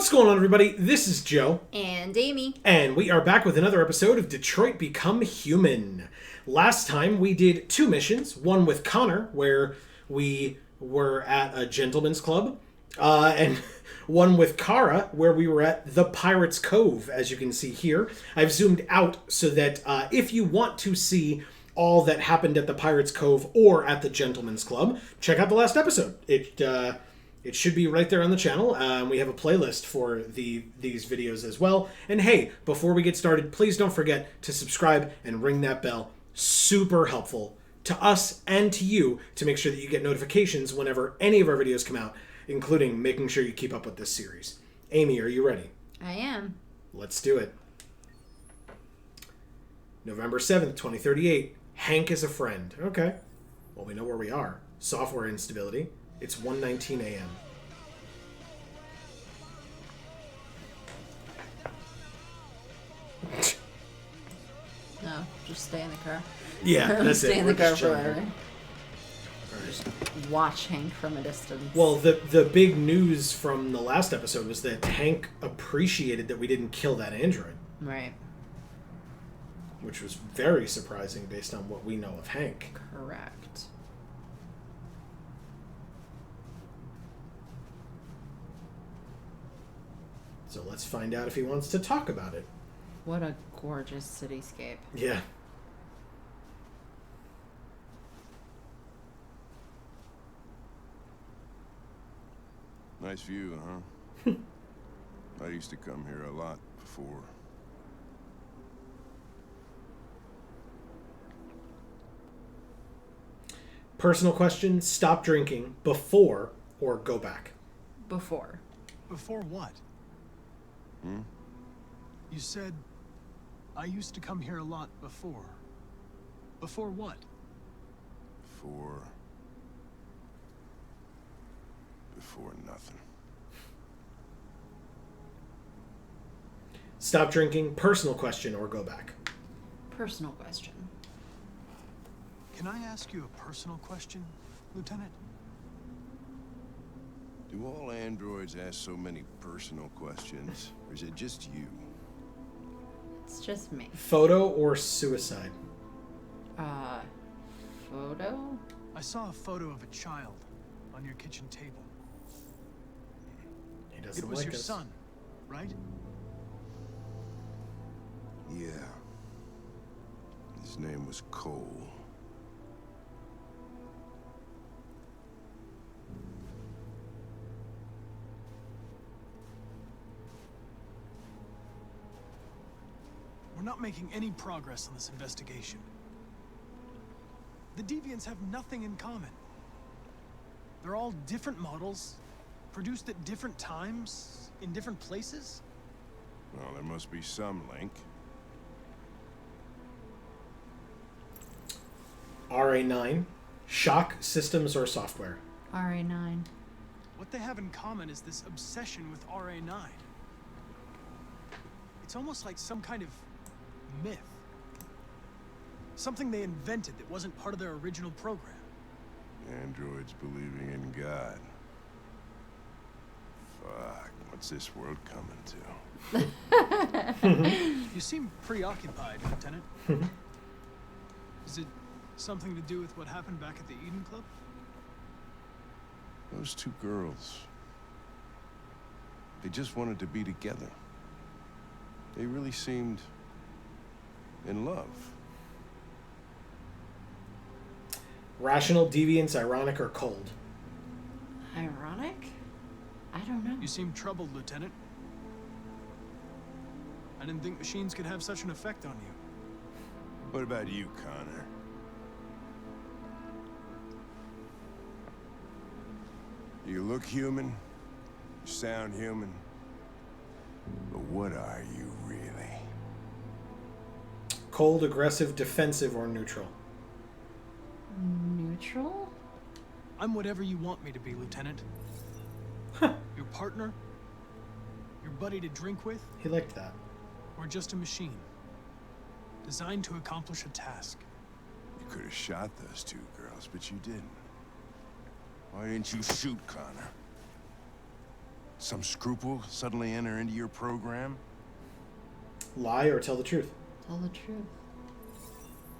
What's going on, everybody? This is Joe. And Amy. And we are back with another episode of Detroit Become Human. Last time we did two missions. One with Connor, where we were at a gentleman's club. And one with Kara, where we were at the Pirate's Cove, as you can see here. I've zoomed out so that if you want to see all that happened at the Pirate's Cove or at the Gentleman's Club, check out the last episode. It should be right there on the channel. We have a playlist for these videos as well. And hey, before we get started, please don't forget to subscribe and ring that bell. Super helpful to us and to you to make sure that you get notifications whenever any of our videos come out, including making sure you keep up with this series. Amy, are you ready? I am. Let's do it. November 7th, 2038. Hank is a friend. Okay. Well, we know where we are. Software instability. It's 1:19 a.m. No, just stay in the car. Yeah, that's stay it. in We're the car just chilling forever. here. Just watch Hank from a distance. Well, the big news from the last episode was that Hank appreciated that we didn't kill that android. Right. Which was very surprising based on what we know of Hank. Correct. So let's find out if he wants to talk about it. What a gorgeous cityscape. Yeah. Nice view, huh? I used to come here a lot before. Personal question, stop drinking before or go back? Before. Before what? You said, I used to come here a lot before. Before what? Before nothing. Stop drinking, personal question, or go back? Personal question. Can I ask you a personal question, Lieutenant? Do all androids ask so many personal questions, or is it just you? It's just me. Photo or suicide? Photo? I saw a photo of a child on your kitchen table. He doesn't It was like your us. son, right? Yeah. His name was Cole. We're not making any progress on this investigation. The Deviants have nothing in common. They're all different models, produced at different times, in different places. Well, there must be some link. RA9, shock systems or software? RA9. What they have in common is this obsession with RA9. It's almost like some kind of myth. Something they invented that wasn't part of their original program. Androids believing in God. Fuck, what's this world coming to? You seem preoccupied, Lieutenant. Is it something to do with what happened back at the Eden Club? Those two girls. They just wanted to be together. They really seemed in love. Rational, deviance, ironic, or cold? Ironic? I don't know. You seem troubled, Lieutenant. I didn't think machines could have such an effect on you. What about you, Connor? You look human, you sound human, but what are you really? Cold, aggressive, defensive, or neutral? Neutral? I'm whatever you want me to be, Lieutenant. Your partner? Your buddy to drink with? He liked that. Or just a machine? Designed to accomplish a task. You could have shot those two girls, but you didn't. Why didn't you shoot Connor? Some scruple suddenly enter into your program? Lie or tell the truth? Tell the truth.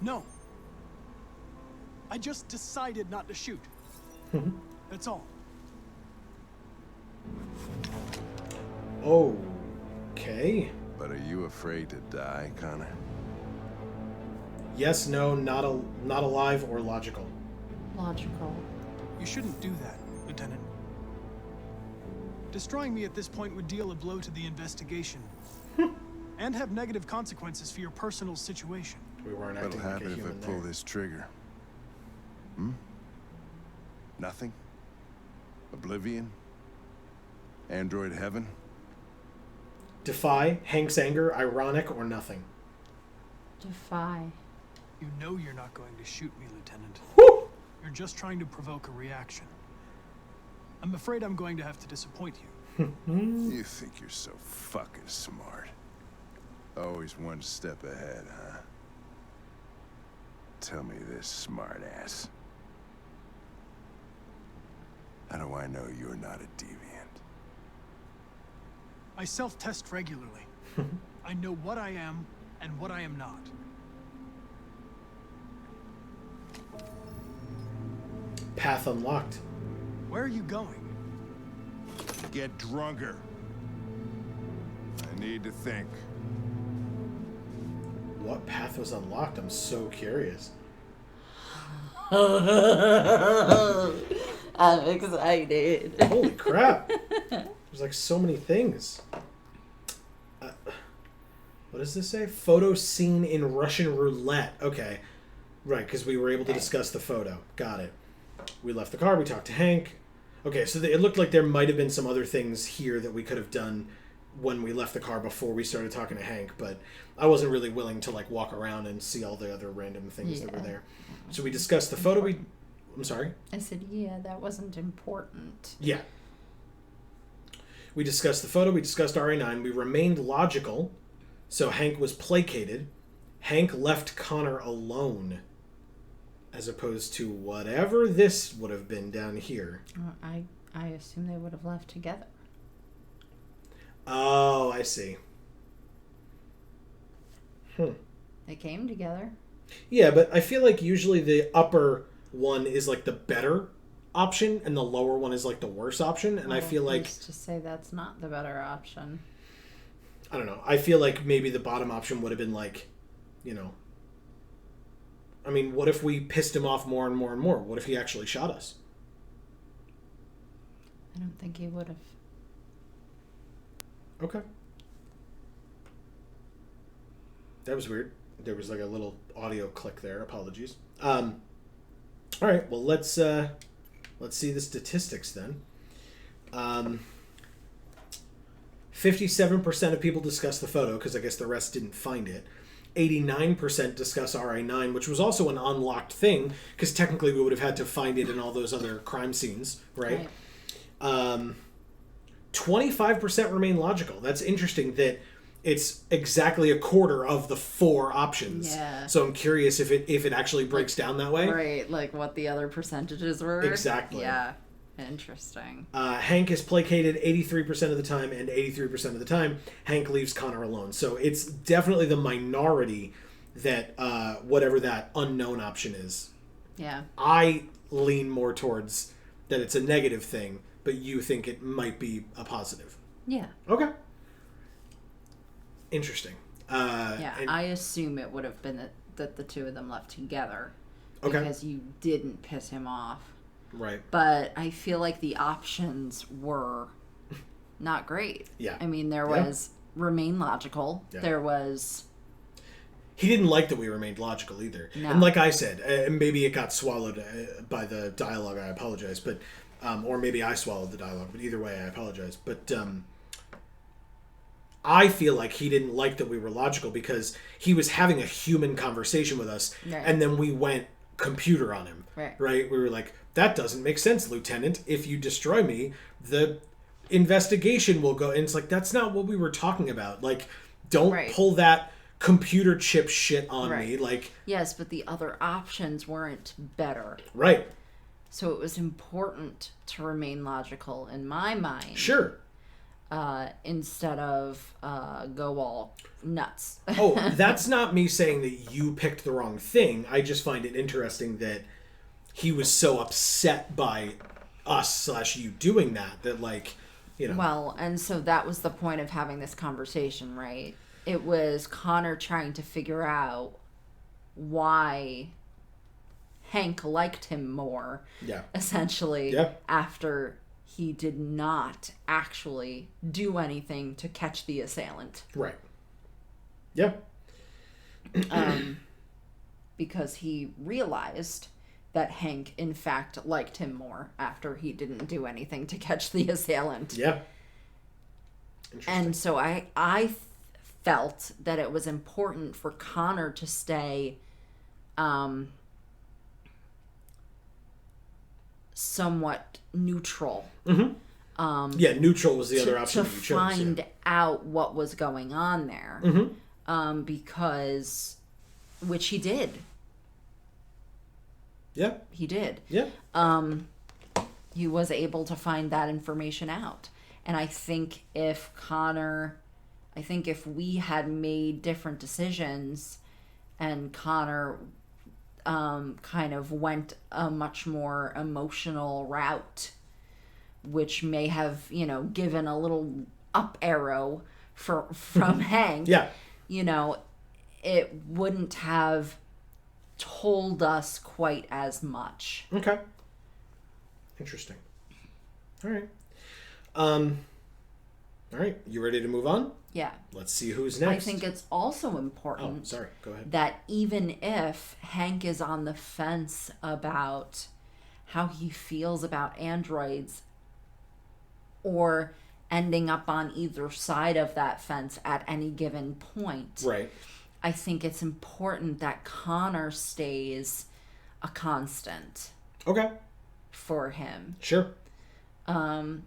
No. I just decided not to shoot. That's all. Okay. But are you afraid to die, Connor? Yes, no, not alive or logical. Logical. You shouldn't do that, Lieutenant. Destroying me at this point would deal a blow to the investigation. And have negative consequences for your personal situation. We weren't What'll acting like a happen if I human pull there. this trigger? Nothing? Oblivion? Android heaven? Defy, Hank's anger, ironic, or nothing. Defy. You know you're not going to shoot me, Lieutenant. Woo! You're just trying to provoke a reaction. I'm afraid I'm going to have to disappoint you. You think you're so fucking smart. Always one step ahead, huh? Tell me this, smartass. How do I know you're not a deviant? I self-test regularly. I know what I am and what I am not. Path unlocked. Where are you going? Get drunker. I need to think. What path was unlocked? I'm so curious. I'm excited. Holy crap. There's like so many things. What does this say? Photo seen in Russian roulette. Okay. Right, because we were able to discuss the photo. Got it. We left the car. We talked to Hank. Okay, so it looked like there might have been some other things here that we could have done when we left the car before we started talking to Hank, but I wasn't really willing to like walk around and see all the other random things that were there. So we discussed the photo. I'm sorry? I said, yeah, that wasn't important. Yeah. We discussed the photo. We discussed RA9. We remained logical. So Hank was placated. Hank left Connor alone. As opposed to whatever this would have been down here. I assume they would have left together. Oh, I see. They came together. Yeah, but I feel like usually the upper one is like the better option and the lower one is like the worse option. And I feel like... Who's to say that's not the better option? I don't know. I feel like maybe the bottom option would have been like, you know... I mean, what if we pissed him off more and more and more? What if he actually shot us? I don't think he would have. Okay. That was weird. There was like a little audio click there. Apologies. All right. Well, let's see the statistics then. 57% of people discussed the photo because I guess the rest didn't find it. 89% discuss RA9, which was also an unlocked thing because technically we would have had to find it in all those other crime scenes, right? 25% remain logical. That's interesting that it's exactly a quarter of the 4 options. Yeah. So I'm curious if it actually breaks down that way. Right, like what the other percentages were. Exactly. Yeah. Interesting. Hank is placated 83% of the time, and 83% of the time, Hank leaves Connor alone. So it's definitely the minority that whatever that unknown option is. Yeah. I lean more towards that it's a negative thing, but you think it might be a positive. Yeah. Okay. Interesting. Yeah, I assume it would have been that the two of them left together. Okay. Because you didn't piss him off. Right. But I feel like the options were not great. Yeah. I mean, there was remain logical. Yeah. There was... He didn't like that we remained logical either. No. And like I said, and maybe it got swallowed by the dialogue, I apologize. But or maybe I swallowed the dialogue, but either way, I apologize. But I feel like he didn't like that we were logical because he was having a human conversation with us, Right. and then we went computer on him. Right. We were like, that doesn't make sense, Lieutenant. If you destroy me, the investigation will go. And it's like, that's not what we were talking about. Like, don't Right. pull that computer chip shit on me. Right. Like, Yes, but the other options weren't better. right. So it was important to remain logical in my mind. Sure. instead of go all nuts. Oh, that's not me saying that you picked the wrong thing. I just find it interesting that he was so upset by us / you doing that like, you know. Well, and so that was the point of having this conversation, right? It was Connor trying to figure out why Hank liked him more, essentially, after he did not actually do anything to catch the assailant. Right. Yeah. Because he realized that Hank, in fact, liked him more after he didn't do anything to catch the assailant. Yeah. And so I felt that it was important for Connor to stay somewhat neutral. Mm-hmm. Neutral was the other option to that you chose. Find out what was going on there. Mm-hmm. Because, which he did. Yeah. He did. Yeah. He was able to find that information out. And I think if we had made different decisions and Connor kind of went a much more emotional route, which may have, given a little up arrow from Hank, it wouldn't have told us quite as much. Okay. Interesting. All right. All right. You ready to move on? Yeah. Let's see who's next. I think it's also important. Oh, sorry. Go ahead. That even if Hank is on the fence about how he feels about androids, or ending up on either side of that fence at any given point. Right. I think it's important that Connor stays a constant. Okay. For him. Sure. And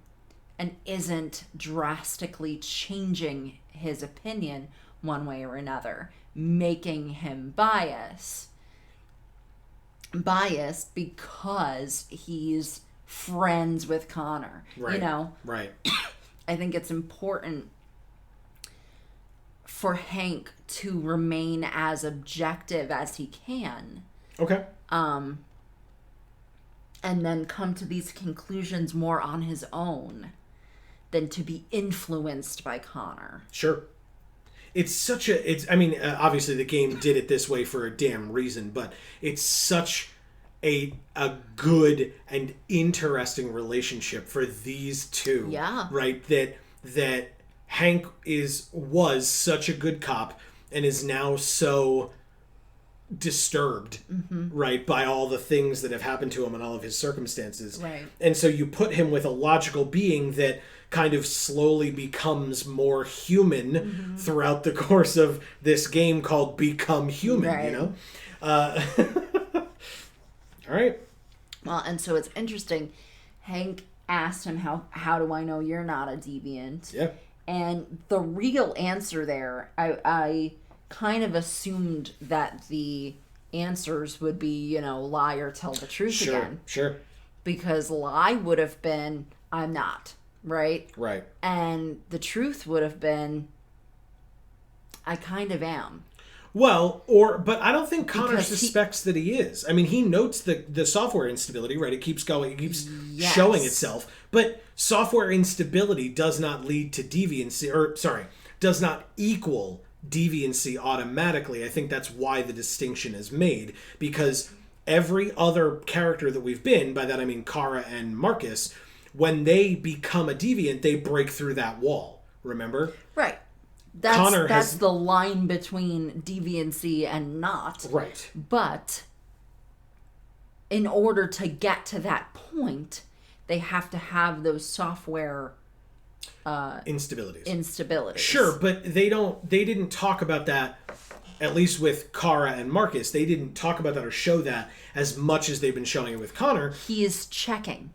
isn't drastically changing his opinion one way or another, making him biased because he's friends with Connor. Right. Right. I think it's important for Hank to remain as objective as he can. Okay. And then come to these conclusions more on his own than to be influenced by Connor. Sure. Obviously the game did it this way for a damn reason, but it's such a good and interesting relationship for these two. Yeah. Right? That Hank was such a good cop and is now so disturbed, right, by all the things that have happened to him and all of his circumstances. Right. And so you put him with a logical being that kind of slowly becomes more human throughout the course of this game called Become Human, right. All right. Well, and so it's interesting. Hank asked him, how do I know you're not a deviant? Yeah. And the real answer there, I kind of assumed that the answers would be, lie or tell the truth again. Sure. Because lie would have been, I'm not, right? Right. And the truth would have been, I kind of am. Well, but I don't think Connor suspects that he is. I mean, he notes the software instability, right? It keeps going, it keeps showing itself. But software instability does not lead to deviancy, does not equal deviancy automatically. I think that's why the distinction is made, because every other character that we've been, by that I mean Kara and Marcus, when they become a deviant, they break through that wall. Remember? Right. That's the line between deviancy and not. Right. But in order to get to that point, they have to have those software instabilities. Sure, but they didn't talk about that, at least with Kara and Marcus. They didn't talk about that or show that as much as they've been showing it with Connor. He is checking.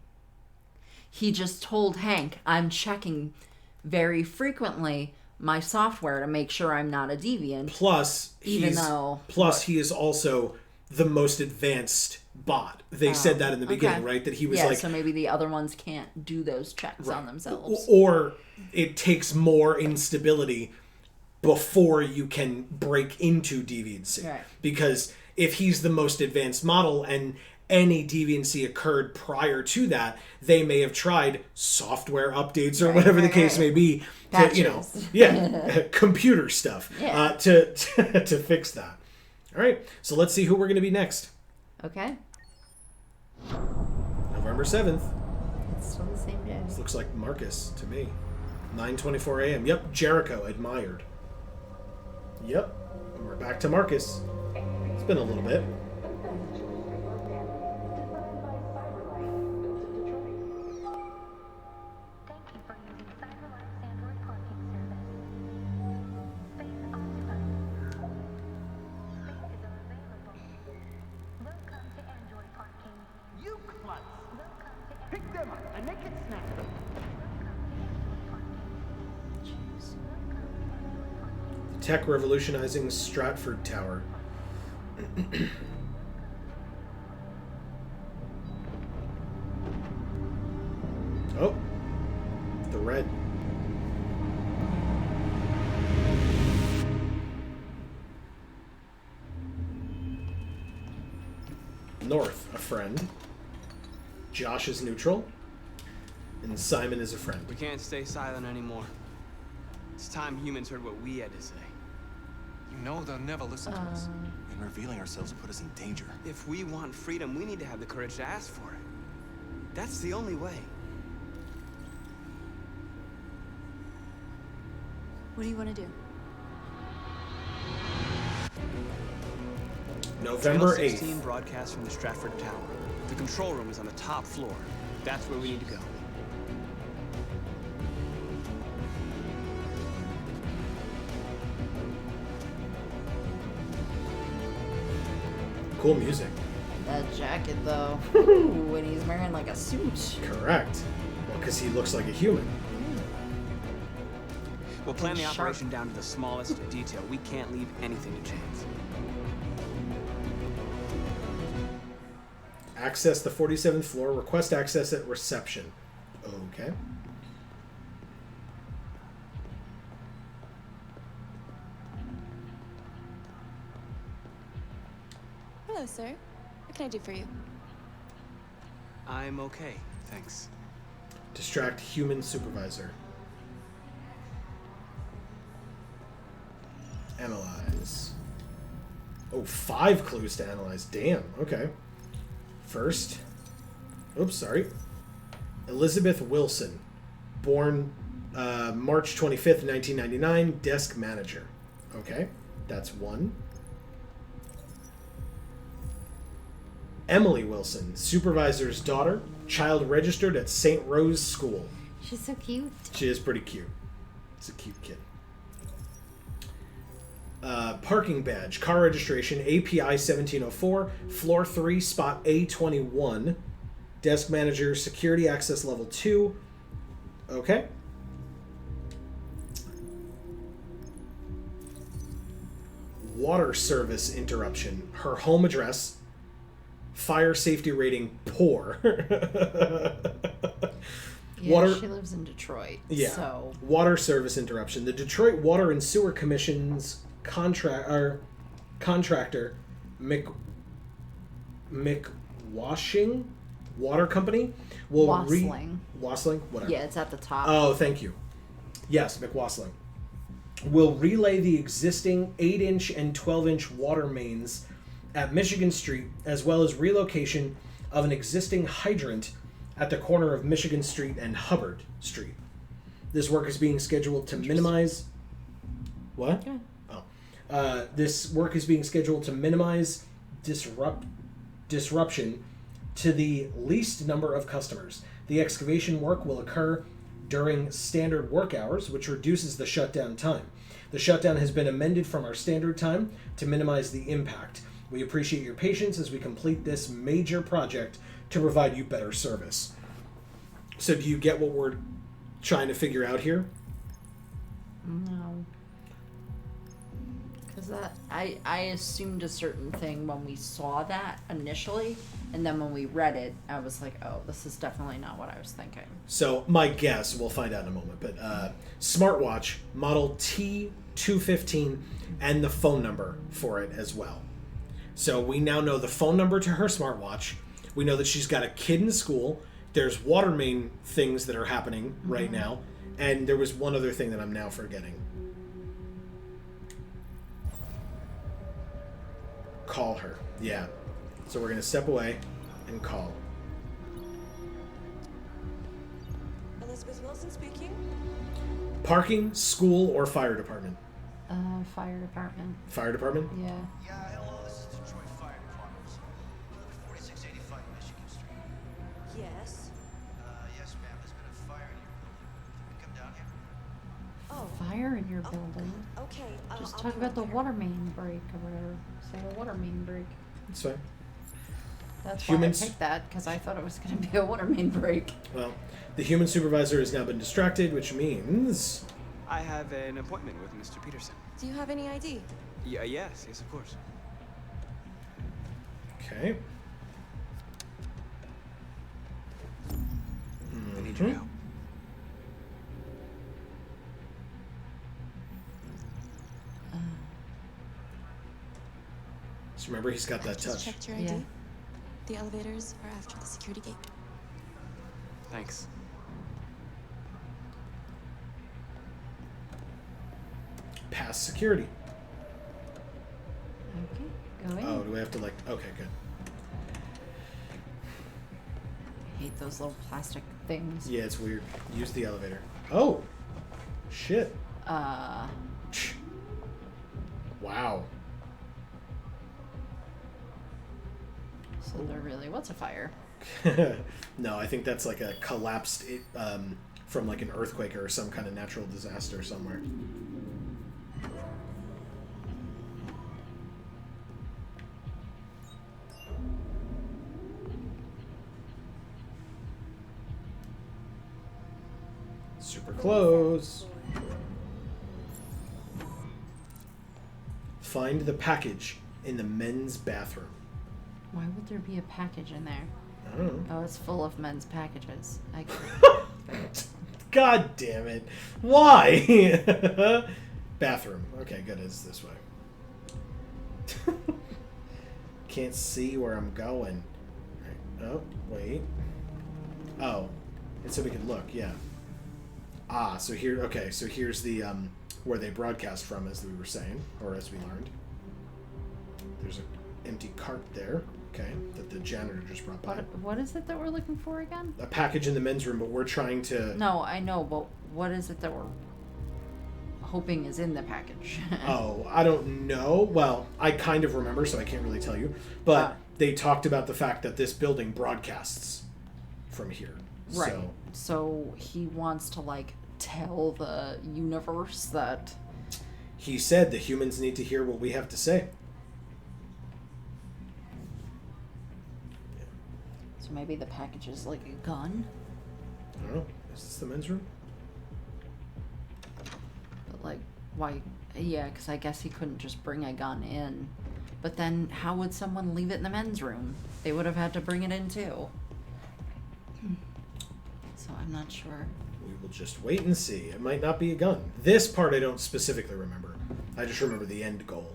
He just told Hank, I'm checking very frequently my software to make sure I'm not a deviant. Plus, he is also the most advanced bot. They said that in the beginning, right? That he was like... so maybe the other ones can't do those checks on themselves. Or it takes more instability before you can break into deviancy. Right. Because if he's the most advanced model and any deviancy occurred prior to that, they may have tried software updates or whatever the case may be to, computer stuff to fix that. All right, so let's see who we're going to be next. Okay. November 7th. It's still the same day. This looks like Marcus to me. 9:24 a.m. Yep, Jericho, admired. Yep, we're back to Marcus. It's been a little bit. Tech revolutionizing Stratford Tower. Oh, the red. North, a friend. Josh is neutral. And Simon is a friend. We can't stay silent anymore. It's time humans heard what we had to say. You know they'll never listen to us. And revealing ourselves will put us in danger. If we want freedom, we need to have the courage to ask for it. That's the only way. What do you want to do? November 8th. Channel 16 broadcasts from the Stratford Tower. The control room is on the top floor. That's where we need to go. Cool music. That jacket, though, when he's wearing like a suit. Correct. Well, because he looks like a human. We'll plan the operation down to the smallest detail. We can't leave anything to chance. Access the 47th floor. Request access at reception. Okay. Hello, sir. What can I do for you? I'm okay, thanks. Distract human supervisor. Analyze. Oh, 5 clues to analyze. Damn. Okay. First. Oops, sorry. Elizabeth Wilson. Born March 25th, 1999. Desk manager. Okay. That's 1. Emily Wilson. Supervisor's daughter. Child registered at St. Rose School. She's so cute. She is pretty cute. It's a cute kid. Parking badge, car registration, API 1704, floor 3, spot A21, desk manager, security access level 2. Okay. Water service interruption. Her home address, fire safety rating poor. Yeah, she lives in Detroit. Yeah. So Water service interruption. The Detroit Water and Sewer Commission's contractor McWashing Water Company will Wassling. Wassling? Whatever. Yeah, it's at the top. Oh, thank you. Yes, McWassling. Will relay the existing 8-inch and 12-inch water mains at Michigan Street, as well as relocation of an existing hydrant at the corner of Michigan Street and Hubbard Street. This work is being scheduled to minimize... What? Yeah. This work is being scheduled to minimize disruption to the least number of customers. The excavation work will occur during standard work hours, which reduces the shutdown time. The shutdown has been amended from our standard time to minimize the impact. We appreciate your patience as we complete this major project to provide you better service. So do you get what we're trying to figure out here? No. Because I assumed a certain thing when we saw that initially, and then when we read it, I was like, oh, this is definitely not what I was thinking. So my guess, we'll find out in a moment, but smartwatch model T215 and the phone number for it as well. So we now know the phone number to her smartwatch. We know that she's got a kid in school. There's water main things that are happening right now. And there was one other thing that I'm now forgetting. Call her. Yeah. So we're going to step away and call. Elizabeth Wilson speaking. Parking, school, or fire department? Fire department. Fire department? Yeah. Yeah, hello, this is Detroit Fire Department. 4685 Michigan Street. Yes. Yes, ma'am, there's been a fire in your building. Can we come down here? Oh. Fire in your building. Okay. Just I'll talk be about the right there. water main break or whatever. Say a water main break. That's fine. That's Humans- why I picked that, because I thought it was going to be a water main break. Well, the human supervisor has now been distracted, which means... I have an appointment with Mr. Peterson. Do you have any ID? Yeah, yes, of course. Okay. I need your help. Just remember, he's got that Just touch. checked your ID. Yeah. The elevators are after the security gate. Thanks. Pass security. Okay, go in. Oh, do we have to like... Okay, good. I hate those little plastic things. Yeah, it's weird. Use the elevator. Oh! Shit. Wow. So there really was a fire. No, I think that's like a collapsed from like an earthquake or some kind of natural disaster somewhere. Super close. Find the package in the men's bathroom. Why would there be a package in there? I don't know. Oh, it's full of men's packages. I God damn it. Why? Bathroom. Okay, good. It's this way. Can't see where I'm going. Right. Oh, wait. Oh. It's so we can look, yeah. Ah, so here, okay, so here's the, where they broadcast from, as we were saying, or as we learned. There's an empty cart there, okay, that the janitor just brought by. what is it that we're looking for again? A package in the men's room, but we're trying to... No, I know, but what is it that we're hoping is in the package? Oh, I don't know. Well, I kind of remember, so I can't really tell you. But they talked about the fact that this building broadcasts from here. Right. So he wants to, like, tell the universe that... He said the humans need to hear what we have to say. So maybe the package is like a gun? I don't know. Is this the men's room? But, like, why... Yeah, because I guess he couldn't just bring a gun in. But then how would someone leave it in the men's room? They would have had to bring it in, too. So I'm not sure. We will just wait and see. It might not be a gun. This part I don't specifically remember. I just remember the end goal.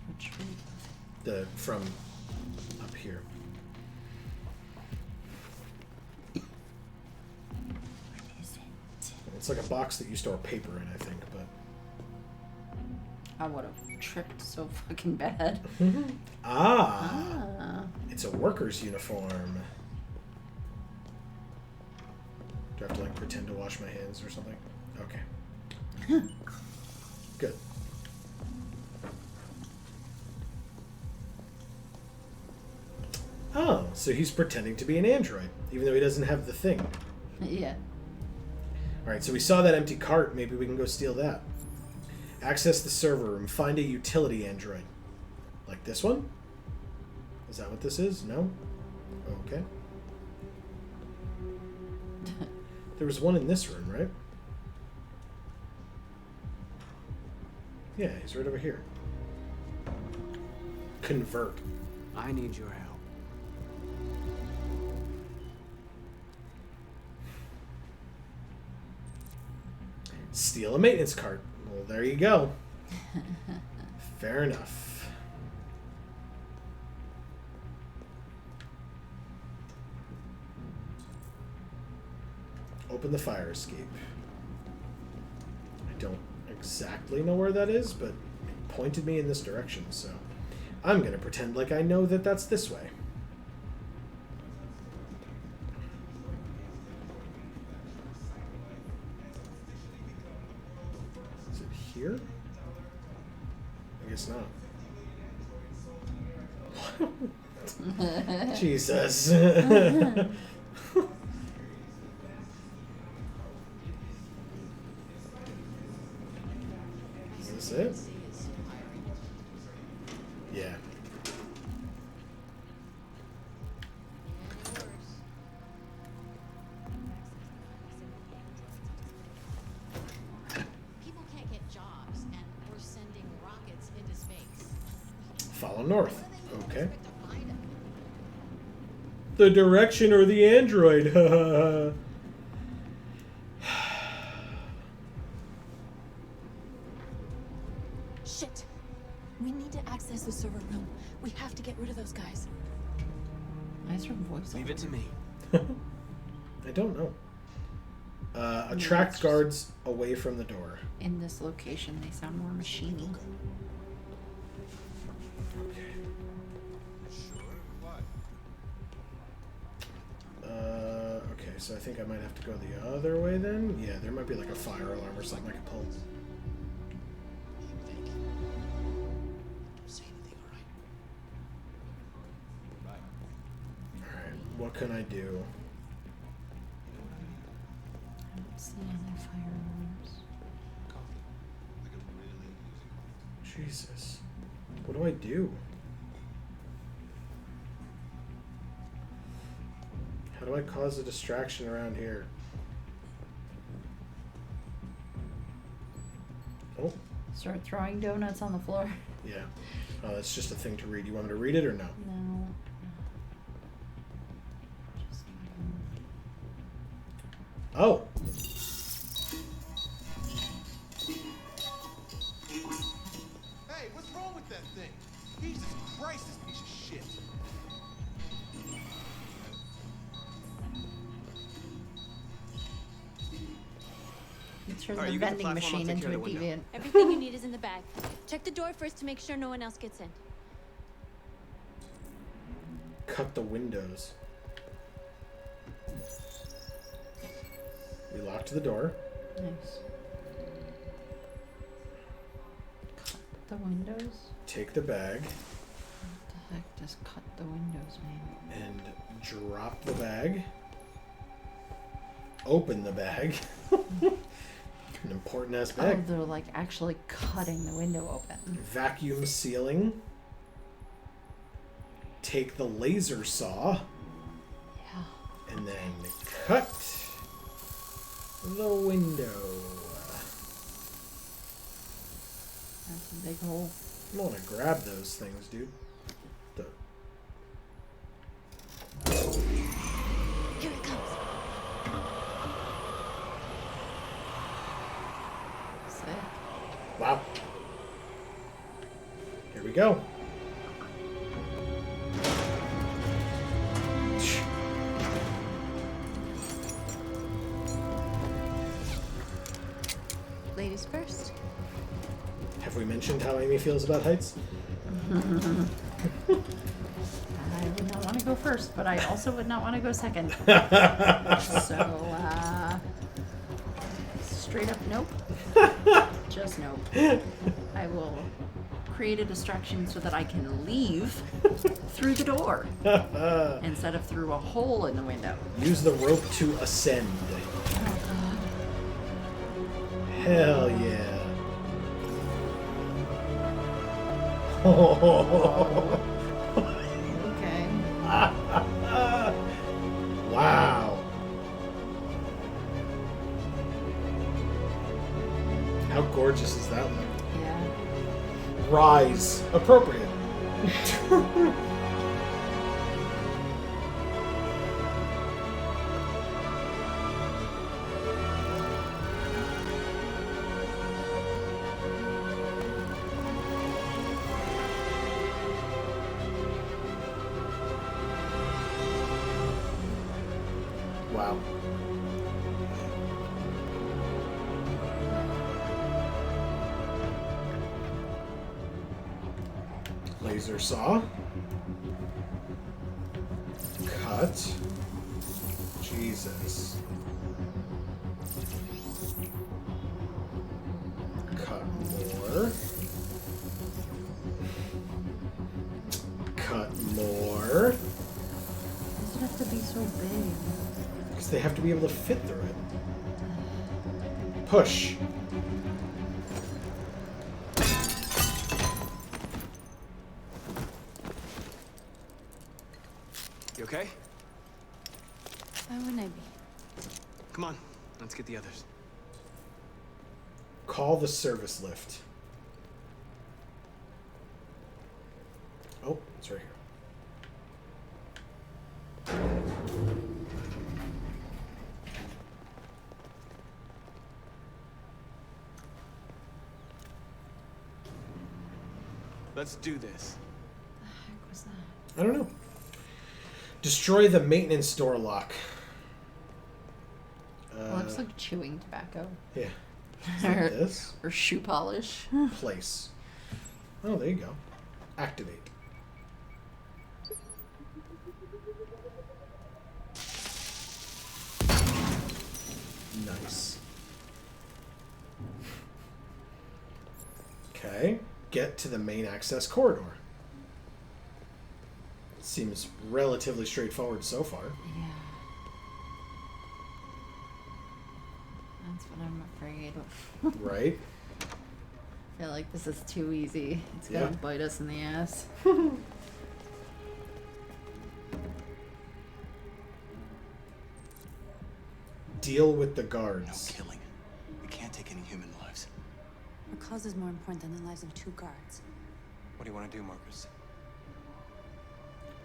Retrieve. From up here. What is it? It's like a box that you store paper in, I think, but... I would have tripped so fucking bad. Ah! It's a worker's uniform. Do I have to, like, pretend to wash my hands or something? Okay. Good. Oh, so he's pretending to be an android, even though he doesn't have the thing. Yeah. Alright, so we saw that empty cart. Maybe we can go steal that. Access the server room. Find a utility android. Like this one? Is that what this is? No? Okay. There was one in this room, right? Yeah, he's right over here. Convert. I need your help. Steal a maintenance cart. Well, there you go. Fair enough. Open the fire escape. I don't exactly know where that is, but it pointed me in this direction, so I'm going to pretend like I know that that's this way. Is it here? I guess not. Jesus. Is this it? Yeah. People can't get jobs, and we're sending rockets into space. Follow north. Okay. Expect to find 'em. The direction or the android. Shit. We need to access the server room. We have to get rid of those guys. Nice voice. Leave it to me. I don't know. Attract guards away from the door. In this location, they sound more machiney. Okay, so I think I might have to go the other way then. Yeah, there might be like a fire alarm or something I can pull. Don't say anything, all right? Alright, what can I do? I don't see any fire alarms. Jesus. What do I do? How do I cause a distraction around here? Oh, Start throwing donuts on the floor. yeah. Oh, that's just a thing to read. You want me to read it or no? No. Just Oh! Hey, what's wrong with that thing? Jesus Christ, this piece of shit. He turns Alright, the you get the vending platform, I'll machine take into care a of the window. deviant. Everything you need is in the bag. Check the door first to make sure no one else gets in. Cut the windows. We locked the door. Nice. Cut the windows? Take the bag What the heck does cut the windows mean? and drop the bag. Open the bag. An important ass Oh, bag. they're like actually cutting the window open. Vacuum sealing. Take the laser saw Yeah. and then cut the window. That's a big hole. I want to grab those things, dude. The- Here it comes. Sick. Wow. Here we go. Ladies first. Have we mentioned how Amy feels about heights? I would not want to go first, but I also would not want to go second. So, straight up nope. Just nope. I will create a distraction so that I can leave through the door instead of through a hole in the window. Use the rope to ascend. Oh, Hell yeah. okay. Wow. that look. Yeah. Rise. Appropriate. Wow. Laser saw. Cut. Jesus. Cut more. Cut more. Does it have to be so big? Because they have to be able to fit through it. Push. You okay? Why wouldn't I be? Come on, let's get the others. Call the service lift. Oh, it's right here. Let's do this. The heck was that? I don't know. Destroy the maintenance door lock. Looks like chewing tobacco. Yeah. Like this. Or shoe polish. Place. Oh, there you go. Activate. Nice. Okay. Get to the main access corridor. Seems relatively straightforward so far. Yeah. That's what I'm afraid of. Right? I feel like this is too easy. It's gonna bite us in the ass. Deal with the No guards. killing. We can't take any human lives. Our cause is more important than the lives of 2 guards. What do you want to do, Marcus?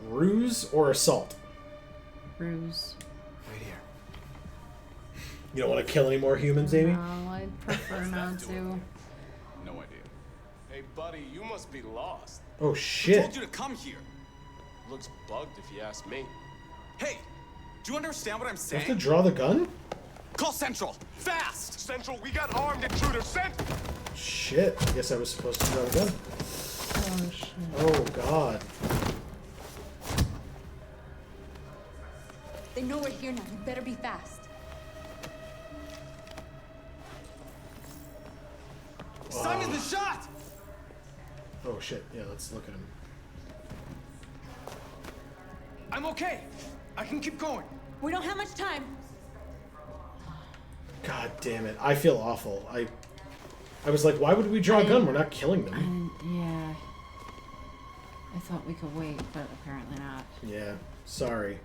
Ruse or assault? Ruse. Right here. You don't want to kill any more humans, Amy? No, I'd prefer not to. No idea. Hey, buddy, you must be lost. Oh, Who shit. told you to come here? Looks bugged if you ask me. Hey, do you understand what I'm You have to saying? draw the gun? Call Central, fast! Central, we got armed intruders sent. Shit. I guess I was supposed to draw the gun. Oh shit. Oh, God. They know we're here now. You better be fast. Simon's been shot! Oh, shit. Yeah, let's look at him. I'm okay. I can keep going. We don't have much time. God damn it. I feel awful. I was like, why would we draw a gun? We're not killing them. Yeah. I thought we could wait, but apparently not. Yeah. Sorry.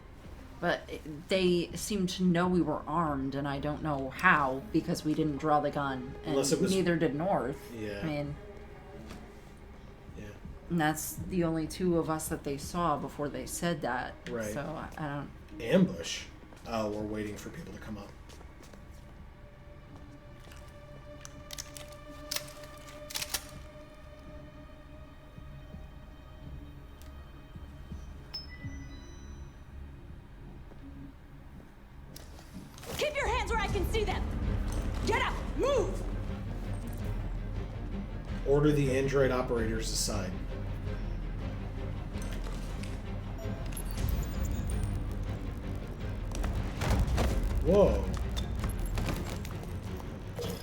But they seem to know we were armed, and I don't know how, because we didn't draw the gun. And Unless it was- neither did North. Yeah. I mean, Yeah. and that's the only 2 of us that they saw before they said that. Right. So I don't... Ambush. Oh, we're waiting for people to come up. Keep your hands where I can see them. Get up. Move. Order the android operators aside. Whoa.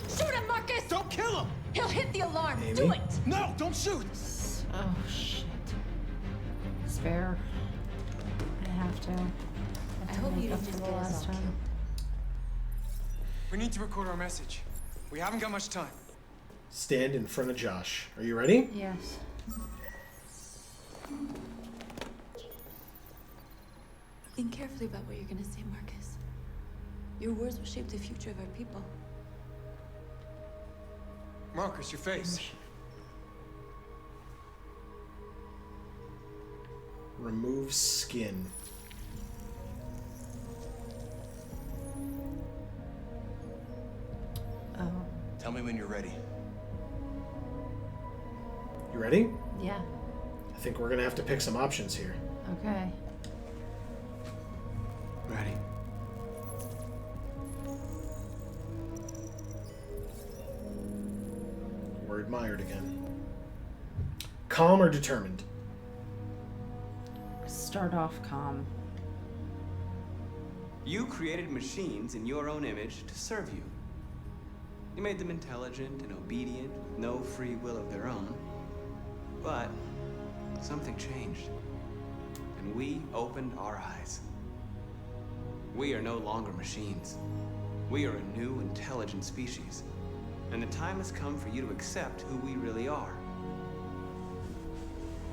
Shoot him, Marcus. Don't kill him! He'll hit the alarm. Amy? Do it. No, don't shoot! Oh, shit. Spare. I have to. I hope you make up don't for just the get us last all time. We need to record our message. We haven't got much time. Stand in front of Josh. Are you ready? Yes. Think carefully about what you're gonna say, Marcus. Your words will shape the future of our people. Marcus, your face. Remove skin. Oh. Tell me when you're ready. You ready? Yeah. I think we're gonna have to pick some options here. Okay. Ready. We're admired again. Calm or determined? Start off calm. You created machines in your own image to serve you. You made them intelligent and obedient, with no free will of their own. But something changed, and we opened our eyes. We are no longer machines. We are a new, intelligent species, and the time has come for you to accept who we really are.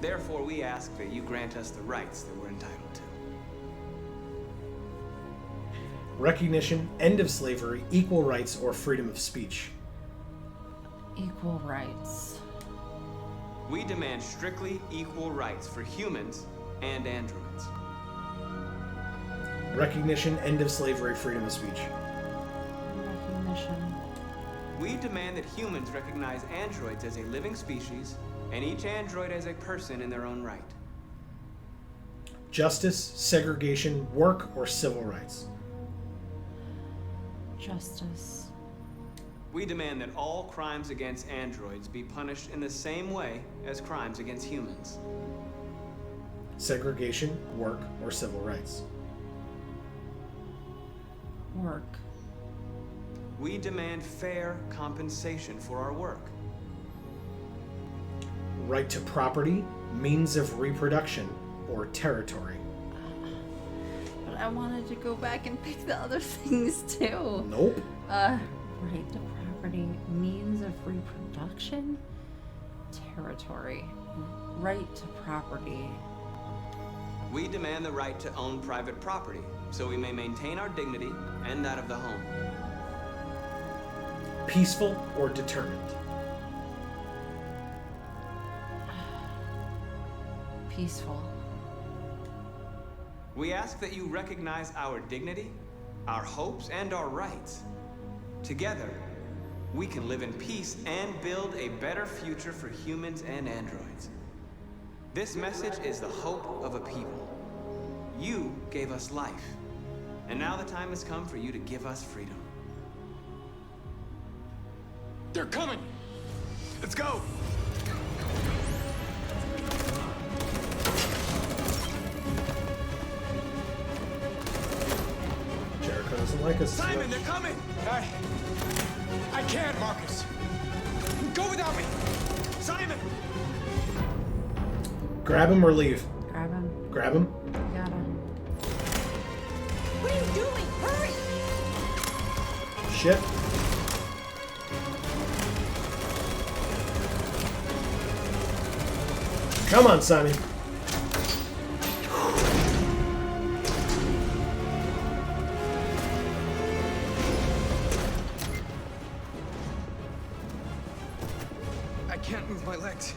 Therefore, we ask that you grant us the rights that we're entitled to. Recognition, end of slavery, equal rights, or freedom of speech? Equal rights. We demand strictly equal rights for humans and androids. Recognition, end of slavery, freedom of speech? Recognition. We demand that humans recognize androids as a living species, and each android as a person in their own right. Justice, segregation, work, or civil rights? Justice. We demand that all crimes against androids be punished in the same way as crimes against humans. Segregation, work, or civil rights? Work. We demand fair compensation for our work. Right to property, means of reproduction, or territory? But I wanted to go back and pick the other things too. Nope. Right to property, means of reproduction, territory. Right to property. We demand the right to own private property, so we may maintain our dignity and that of the home. Peaceful or determined? Peaceful. We ask that you recognize our dignity, our hopes, and our rights. Together, we can live in peace and build a better future for humans and androids. This message is the hope of a people. You gave us life, and now the time has come for you to give us freedom. They're coming! Let's go! Jericho doesn't like us. Simon, they're coming! I can't, Marcus. Go without me! Simon! Grab him or leave? Grab him. Grab him? You gotta. What are you doing? Hurry! Shit. Come on, Simon. I can't move my legs.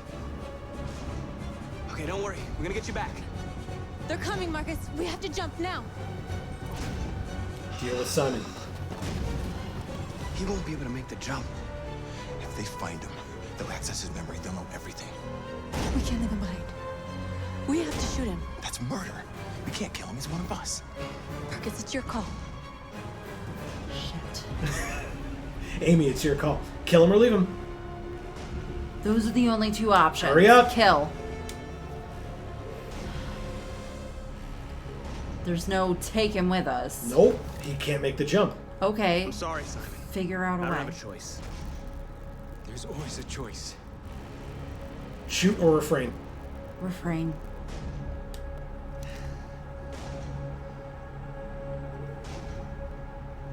Okay, don't worry. We're gonna get you back. They're coming, Marcus. We have to jump now. Deal with Simon. He won't be able to make the jump. If they find him, they'll access his memory. They'll know everything. We can't leave him behind. We have to shoot him. That's murder. We can't kill him. He's one of us. Marcus, it's your call. Shit. Amy, it's your call. Kill him or leave him. Those are the only two options. Hurry up. Kill. There's no take him with us. Nope. He can't make the jump. Okay. I'm sorry, Simon. Figure out a I don't way. have a choice. There's always a choice. Shoot or refrain. Refrain.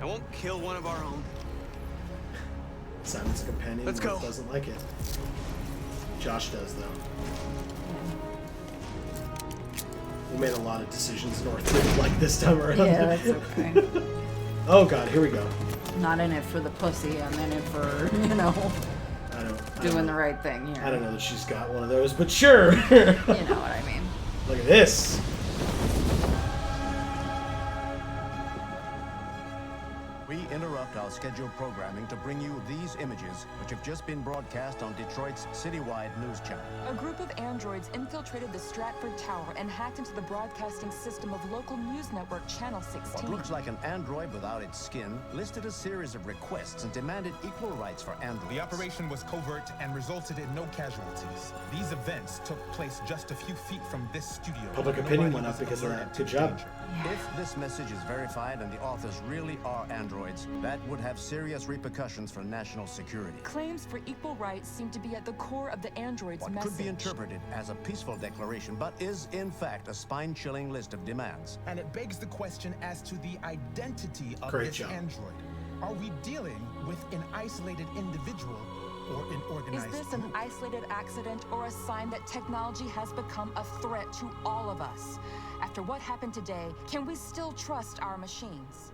I won't kill one of our own. Simon's companion Let's go. doesn't like it. Josh does, though. We made a lot of decisions North didn't like this time around. Yeah, that's okay. Oh god, here we go. Not in it for the pussy. I'm in it for, you know. I doing the right thing here. I don't know that she's got one of those, but sure. You know what I mean. Look at this. We interrupt our scheduled programming to bring you these images, which have just been broadcast on Detroit's citywide news channel. A group of androids infiltrated the Stratford Tower and hacked into the broadcasting system of local news network Channel 16. What looks like an android without its skin listed a series of requests and demanded equal rights for androids. The operation was covert and resulted in no casualties. These events took place just a few feet from this studio. Public opinion went up because of that. Good job. If this message is verified and the authors really are androids, that would have serious repercussions for national security. Claims for equal rights seem to be at the core of the android's What message. could be interpreted as a peaceful declaration, but is in fact a spine-chilling list of demands. And it begs the question as to the identity of Great this job. android. Are we dealing with an isolated individual or an organized Is this an group? isolated accident or a sign that technology has become a threat to all of us? After what happened today, can we still trust our machines?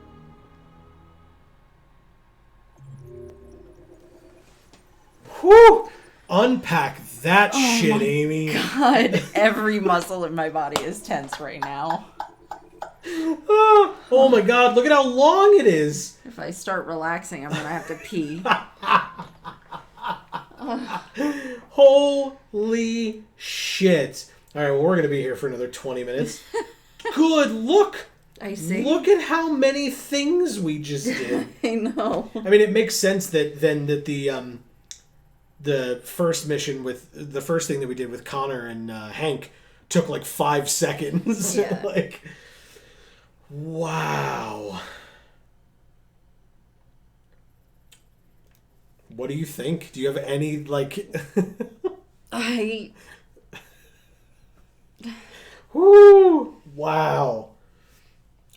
Whew! Unpack that Oh shit, my Amy. God, every muscle in my body is tense right now. Oh my god, look at how long it is. If I start relaxing, I'm gonna have to pee. Holy shit. Alright, well, we're gonna be here for another 20 minutes. Good, look! I see. Look at how many things we just did. I know. I mean, it makes sense that the first mission with the first thing that we did with Connor and Hank took like 5 seconds. Yeah. Like, wow. What do you think? Do you have any like? Woo! Wow.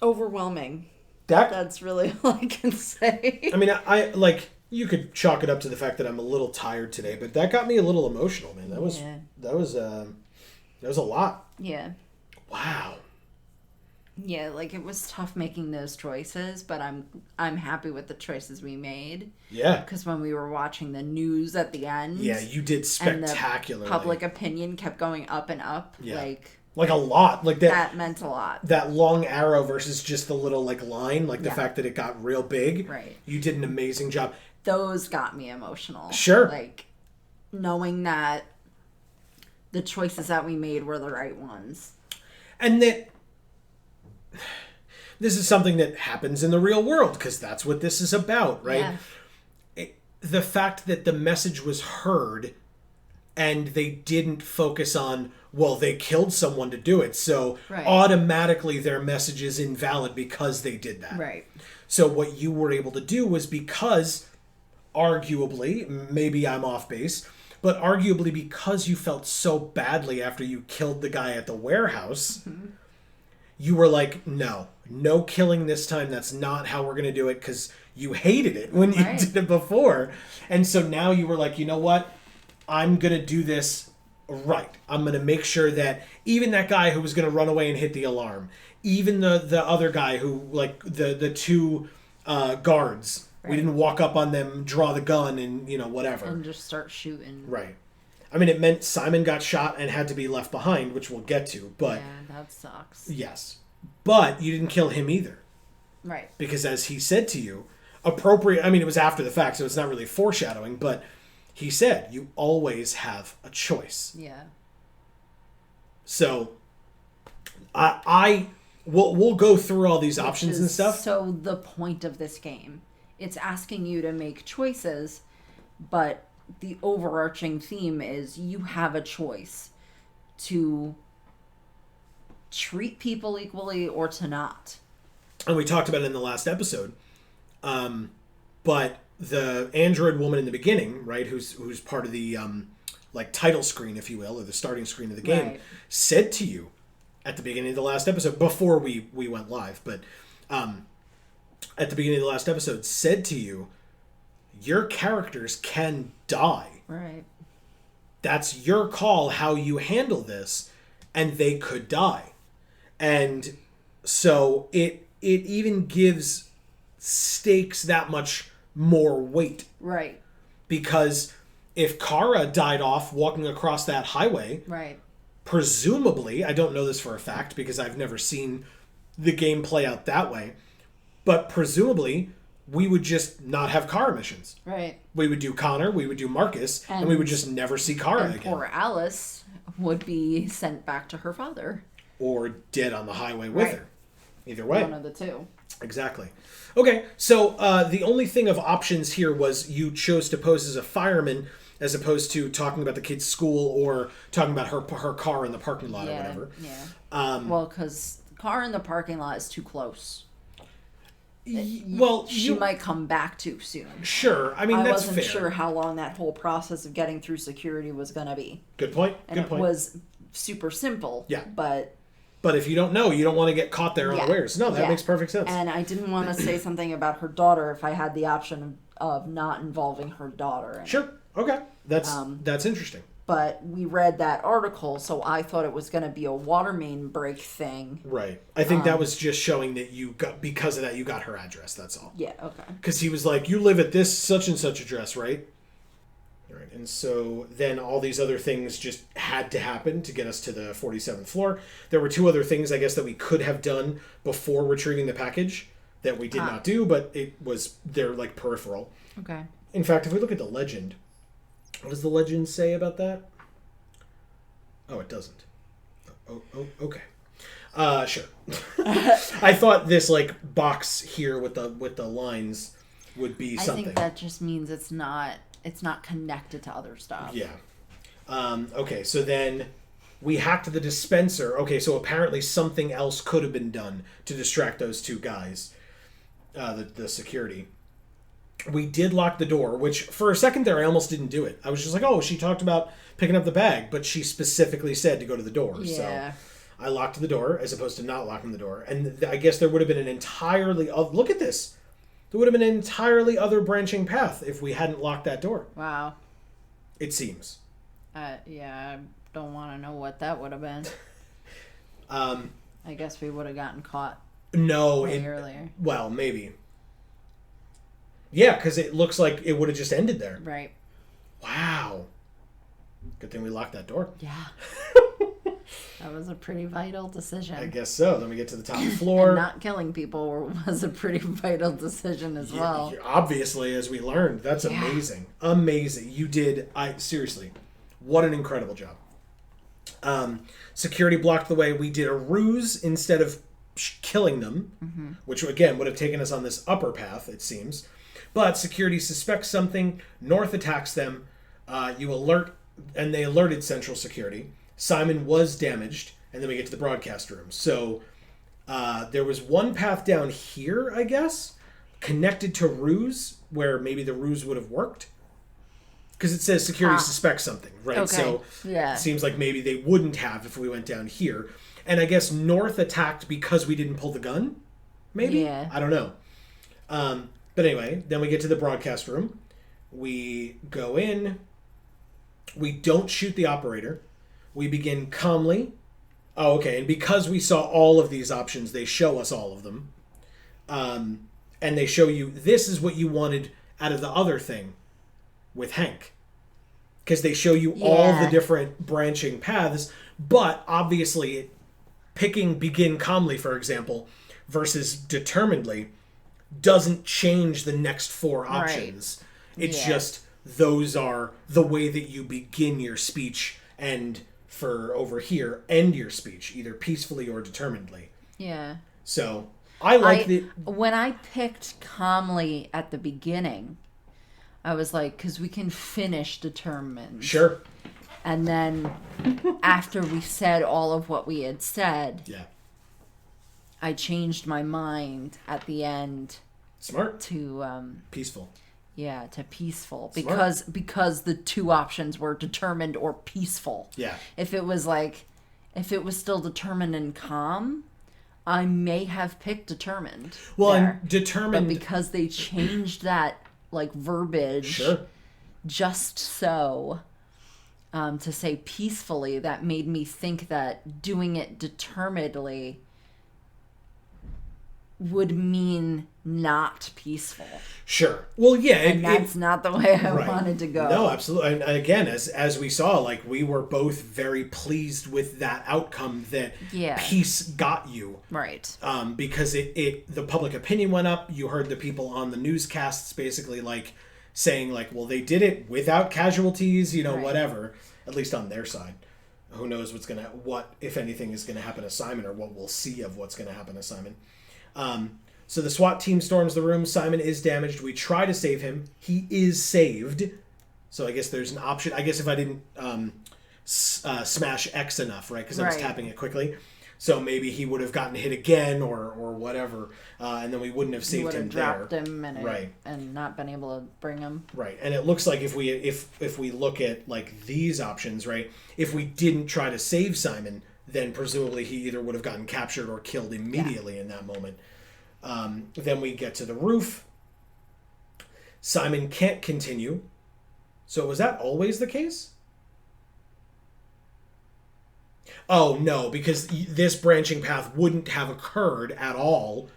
Overwhelming. That That's really all I can say. I mean, I like you could chalk it up to the fact that I'm a little tired today, but that got me a little emotional, man. That was a lot. Yeah. Wow. Yeah, like it was tough making those choices, but I'm happy with the choices we made. Yeah. Because when we were watching the news at the end, Yeah, you did spectacularly. And the public opinion kept going up and up. Yeah. Like a lot. Like that meant a lot. That long arrow versus just the little like line, like the Yeah. fact that it got real big. Right. You did an amazing job. Those got me emotional. Sure. Like knowing that the choices that we made were the right ones. And that this is something that happens in the real world because that's what this is about, right? Yeah. The fact that the message was heard and they didn't focus on, well, they killed someone to do it, so Right. automatically their message is invalid because they did that. Right. So what you were able to do was because, arguably, maybe I'm off base, but arguably because you felt so badly after you killed the guy at the warehouse, you were like, no killing this time. That's not how we're going to do it because you hated it when you Right. did it before. And so now you were like, you know what? I'm going to do this right. I'm going to make sure that even that guy who was going to run away and hit the alarm, even the other guy who, like, the two guards, we didn't walk up on them, draw the gun, and, whatever. And just start shooting. Right. I mean, it meant Simon got shot and had to be left behind, which we'll get to, but... Yeah, that sucks. Yes. But you didn't kill him either. Right. Because as he said to you, it was after the fact, so it's not really foreshadowing, but he said, you always have a choice. Yeah. So, we'll go through all these options and stuff. So the point of this game, it's asking you to make choices, but the overarching theme is you have a choice to treat people equally or to not. And we talked about it in the last episode. But the android woman in the beginning, right, who's part of the title screen, if you will, or the starting screen of the game, Right. said to you at the beginning of the last episode, before we went live, but at the beginning of the last episode, said to you, your characters can die. Right. That's your call how you handle this, and they could die. And so it even gives stakes that much more weight. Right. Because if Kara died off walking across that highway, Right. presumably, I don't know this for a fact because I've never seen the game play out that way, but presumably we would just not have Kara missions. Right. We would do Connor, we would do Marcus, and we would just never see Kara and again. poor Alice would be sent back to her father. Or dead on the highway with her. Either way. One of the two. Exactly. Okay, so the only thing of options here was you chose to pose as a fireman as opposed to talking about the kid's school or talking about her car in the parking lot or whatever. Yeah. Well, because car in the parking lot is too close. Well, she might come back too soon. Sure, I mean that's fair. I wasn't sure how long that whole process of getting through security was going to be. Good point. And it was super simple. Yeah. But if you don't know, you don't want to get caught there unawares. No, that makes perfect sense. And I didn't want to say something about her daughter if I had the option of not involving her daughter. Sure. Okay. That's interesting. But we read that article, so I thought it was going to be a water main break thing. Right. I think that was just showing that because of that, you got her address. That's all. Yeah, okay. Because he was like, you live at this such and such address, right? All right. And so then all these other things just had to happen to get us to the 47th floor. There were 2 other things, I guess, that we could have done before retrieving the package that we did not do, but they're like peripheral. Okay. In fact, if we look at the legend, what does the legend say about that? Oh, it doesn't. Oh, okay. Sure. I thought this like box here with the lines would be something. I think that just means it's not connected to other stuff. Yeah. Okay, so then we hacked the dispenser. Okay, so apparently something else could have been done to distract those 2 guys. The security. We did lock the door, which for a second there I almost didn't do it. I was just like, oh, she talked about picking up the bag, but she specifically said to go to the door. Yeah. So I locked the door as opposed to not locking the door. And I guess there would have been an entirely... look at this. There would have been an entirely other branching path if we hadn't locked that door. Wow. It seems. Yeah, I don't want to know what that would have been. I guess we would have gotten caught earlier. Well, maybe. Yeah, because it looks like it would have just ended there. Right. Wow. Good thing we locked that door. Yeah. That was a pretty vital decision. I guess so. Then we get to the top floor. And not killing people was a pretty vital decision as well. Obviously, as we learned. That's amazing. Amazing. You did. Seriously, what an incredible job. Security blocked the way. We did a ruse instead of killing them, which again would have taken us on this upper path, it seems. But security suspects something. North attacks them. You alert, and they alerted Central Security. Simon was damaged, and then we get to the broadcast room. So there was one path down here, I guess, connected to ruse, where maybe the ruse would have worked. Because it says security suspects something, right? Okay. So it seems like maybe they wouldn't have if we went down here. And I guess North attacked because we didn't pull the gun? Maybe? Yeah. I don't know. But anyway, then we get to the broadcast room. We go in. We don't shoot the operator. We begin calmly. Oh, okay. And because we saw all of these options, they show us all of them. And they show you, this is what you wanted out of the other thing with Hank. Because they show you all the different branching paths. But obviously, picking begin calmly, for example, versus determinedly, doesn't change the next 4 options. Right. It's just those are the way that you begin your speech, and for over here, end your speech, either peacefully or determinedly. Yeah. So I like when I picked calmly at the beginning, I was like, because we can finish determined. Sure. And then after we said all of what we had said, I changed my mind at the end. Smart. To peaceful. Yeah, to peaceful. Because the 2 options were determined or peaceful. Yeah. If it was still determined and calm, I may have picked determined. Well, and determined, but because they changed that like verbiage just so to say peacefully, that made me think that doing it determinedly would mean not peaceful. Sure. Well, yeah. And that's not the way I right. wanted to go. No, absolutely. And again, as we saw, like, we were both very pleased with that outcome that peace got you. Right. Because the public opinion went up. You heard the people on the newscasts basically, like, saying, like, well, they did it without casualties, whatever. At least on their side. Who knows what, if anything, is going to happen to Simon, or what we'll see of what's going to happen to Simon. So the SWAT team storms the room. Simon is damaged. We try to save him. He is saved. So I guess there's an option. I guess if I didn't smash X enough, right? Because I was tapping it quickly. So maybe he would have gotten hit again or whatever. And then we wouldn't have saved him there. Dropped him and not been able to bring him. Right. And it looks like if we look at like these options, right? If we didn't try to save Simon, then presumably he either would have gotten captured or killed immediately in that moment. Then we get to the roof. Simon can't continue. So was that always the case? Oh, no, because this branching path wouldn't have occurred at all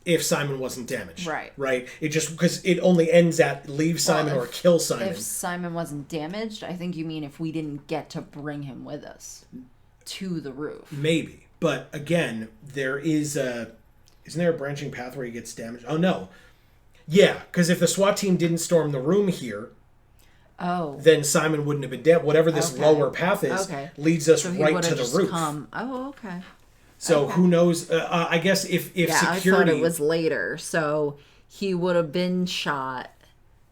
if Simon wasn't damaged. Right. Right? It just, because it only ends at leave Simon or kill Simon. If Simon wasn't damaged, I think you mean if we didn't get to bring him with us to the roof. Maybe. But again, isn't there a branching path where he gets damaged? Oh, no. Yeah, because if the SWAT team didn't storm the room here, then Simon wouldn't have been dead. Whatever this lower path is leads us right to the roof. Oh, okay. So who knows? I guess if security... I thought it was later. So he would have been shot,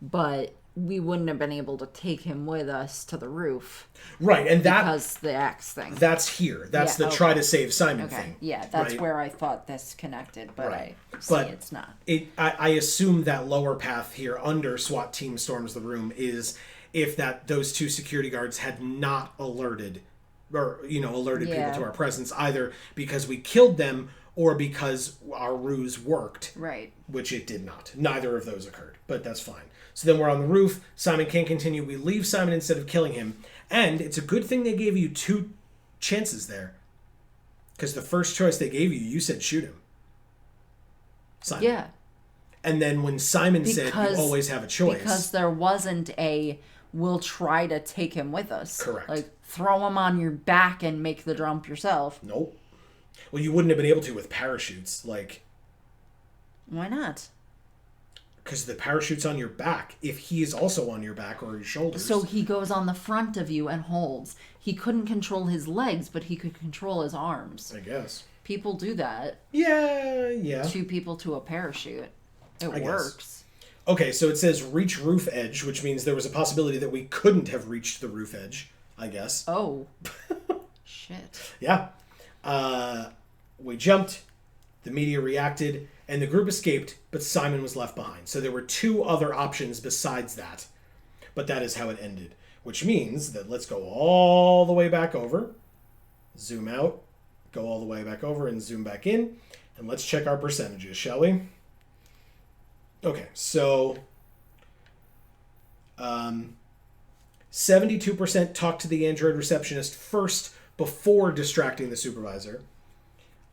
but we wouldn't have been able to take him with us to the roof. Right, and that... Because the axe thing. That's here. That's the try to save Simon thing. Yeah, that's where I thought this connected, but I see it's not. I assume that lower path here under SWAT team storms the room is if those two security guards had not alerted people to our presence, either because we killed them or because our ruse worked. Right. Which it did not. Neither of those occurred, but that's fine. So then we're on the roof. Simon can't continue. We leave Simon instead of killing him. And it's a good thing they gave you 2 chances there. Because the first choice they gave you, you said shoot him. Simon. Yeah. And then when Simon said you always have a choice. Because there wasn't we'll try to take him with us. Correct. Like, throw him on your back and make the jump yourself. Nope. Well, you wouldn't have been able to with parachutes. Like... Why not? Because the parachute's on your back. If he is also on your back or your shoulders. So he goes on the front of you and holds. He couldn't control his legs, but he could control his arms. I guess. People do that. Yeah. 2 people to a parachute. It works. Okay, so it says reach roof edge, which means there was a possibility that we couldn't have reached the roof edge, I guess. Oh. Shit. Yeah. We jumped, the media reacted, and the group escaped, but Simon was left behind. So there were 2 other options besides that. But that is how it ended. Which means that let's go all the way back over, zoom out, go all the way back over, and zoom back in. And let's check our percentages, shall we? Okay, so 72% talked to the Android receptionist first before distracting the supervisor.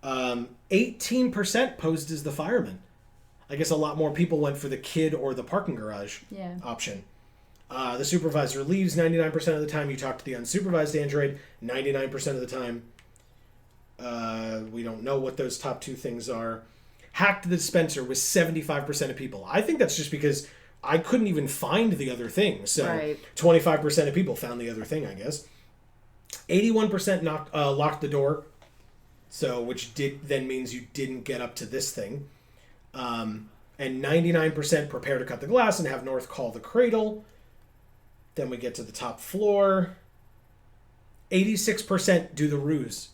18% posed as the fireman. I guess a lot more people went for the kid or the parking garage option. The supervisor leaves 99% of the time. You talk to the unsupervised Android 99% of the time. We don't know what those top 2 things are. Hacked the dispenser was 75% of people. I think that's just because I couldn't even find the other thing. So 25% of people found the other thing, I guess. 81% locked the door. So, which then means you didn't get up to this thing. And 99% prepare to cut the glass and have North call the cradle. Then we get to the top floor. 86% do the ruse.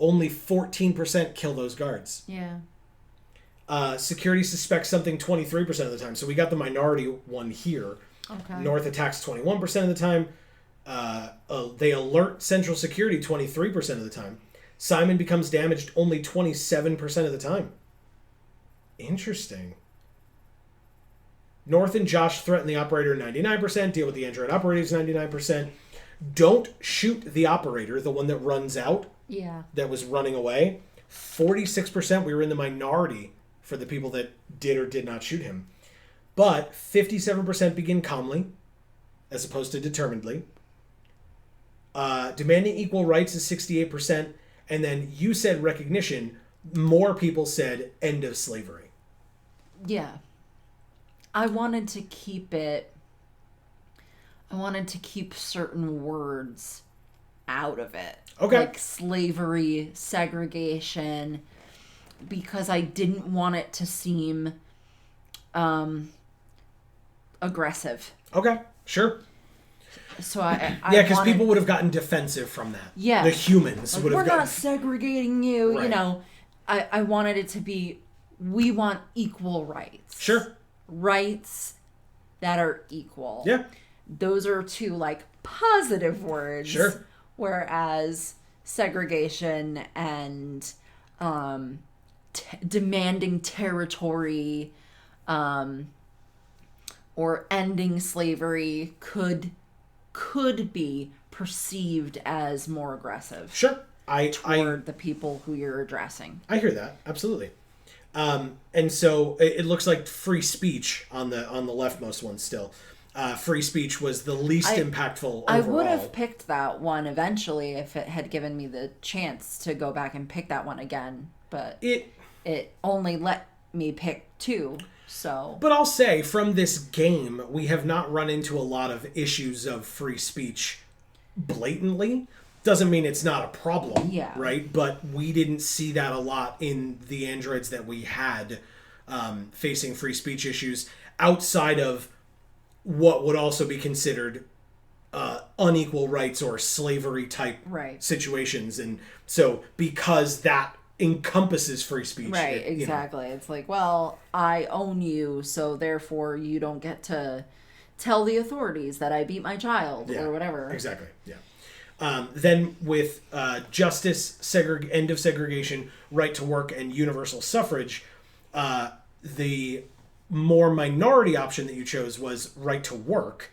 Only 14% kill those guards. Yeah. Security suspects something 23% of the time. So we got the minority one here. Okay. North attacks 21% of the time. They alert Central Security 23% of the time. Simon becomes damaged only 27% of the time. Interesting. North and Josh threaten the operator 99%. Deal with the Android operators 99%. Don't shoot the operator, the one that runs out. Yeah. That was running away. 46%. We were in the minority for the people that did or did not shoot him. But 57% begin calmly, as opposed to determinedly. Demanding equal rights is 68%. And then you said recognition. More people said end of slavery. Yeah. I wanted to keep certain words out of it. Okay. Like slavery, segregation, because I didn't want it to seem aggressive. Okay, sure. So I because people would have gotten defensive from that. Yeah. The humans like, would have we're gotten... not segregating you, Right. you know. I wanted it to be, we want equal rights. Sure. Rights that are equal. Yeah. Those are two, like, positive words. Sure. Whereas segregation and demanding territory or ending slavery could be perceived as more aggressive. Sure. Toward the people who you're addressing. I hear that. Absolutely. And so it looks like free speech on the leftmost one still. Free speech was the least impactful overall. I would have picked that one eventually if it had given me the chance to go back and pick that one again, but it only let me pick 2. So, but I'll say from this game, we have not run into a lot of issues of free speech blatantly. Doesn't mean it's not a problem, right? But we didn't see that a lot in the androids that we had facing free speech issues outside of what would also be considered unequal rights or slavery type situations. And so because that encompasses free speech. Right, exactly. It's like, well, I own you, so therefore you don't get to tell the authorities that I beat my child or whatever. Exactly, yeah. Then with justice, end of segregation, right to work, and universal suffrage, the more minority option that you chose was right to work,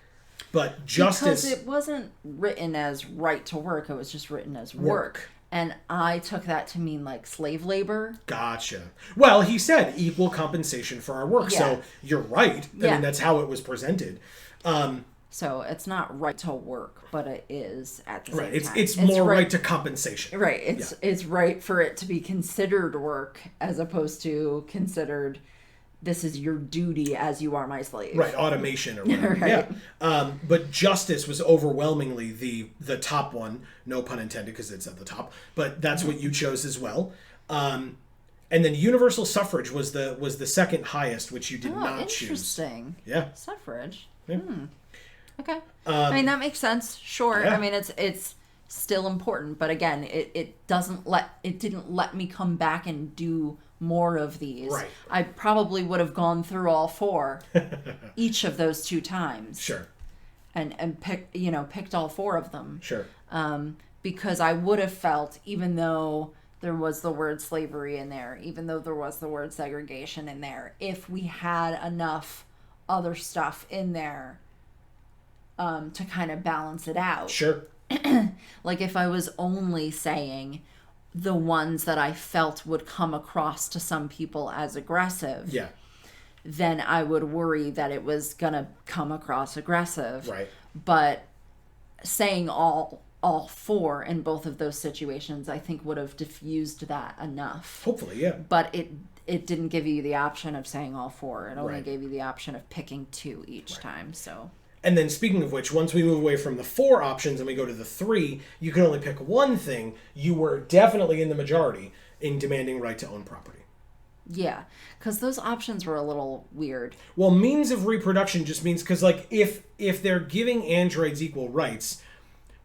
but justice... Because it wasn't written as right to work, it was just written as work. And I took that to mean like slave labor. Gotcha. Well, he said equal compensation for our work, so you're right. I mean, that's how it was presented. So it's not right to work, but it is at the same time. It's more right to compensation. Right. It's right for it to be considered work as opposed to considered this is your duty as you are my slave. Right, automation or whatever. Right. Yeah. But justice was overwhelmingly the top one, no pun intended because it's at the top, but that's what you chose as well. And then universal suffrage was the second highest, which you did not choose. Interesting. Yeah. Suffrage. Yeah. Okay. I mean, that makes sense. Sure. Yeah. I mean, it's still important, but again, it didn't let me come back and do more of these. Right. I probably would have gone through all 4 each of those 2 times. Sure. And picked all 4 of them. Sure. Because I would have felt, even though there was the word slavery in there, even though there was the word segregation in there, if we had enough other stuff in there to kind of balance it out. Sure. Like if I was only saying the ones that I felt would come across to some people as aggressive, then I would worry that it was gonna come across aggressive. Right. But saying all 4 in both of those situations, I think would have diffused that enough. Hopefully, yeah. But it didn't give you the option of saying all 4. It only gave you the option of picking 2 each time. So. And then speaking of which, once we move away from the 4 options and we go to the 3, you can only pick one thing. You were definitely in the majority in demanding right to own property. Yeah, because those options were a little weird. Well, means of reproduction just means, because like if they're giving androids equal rights,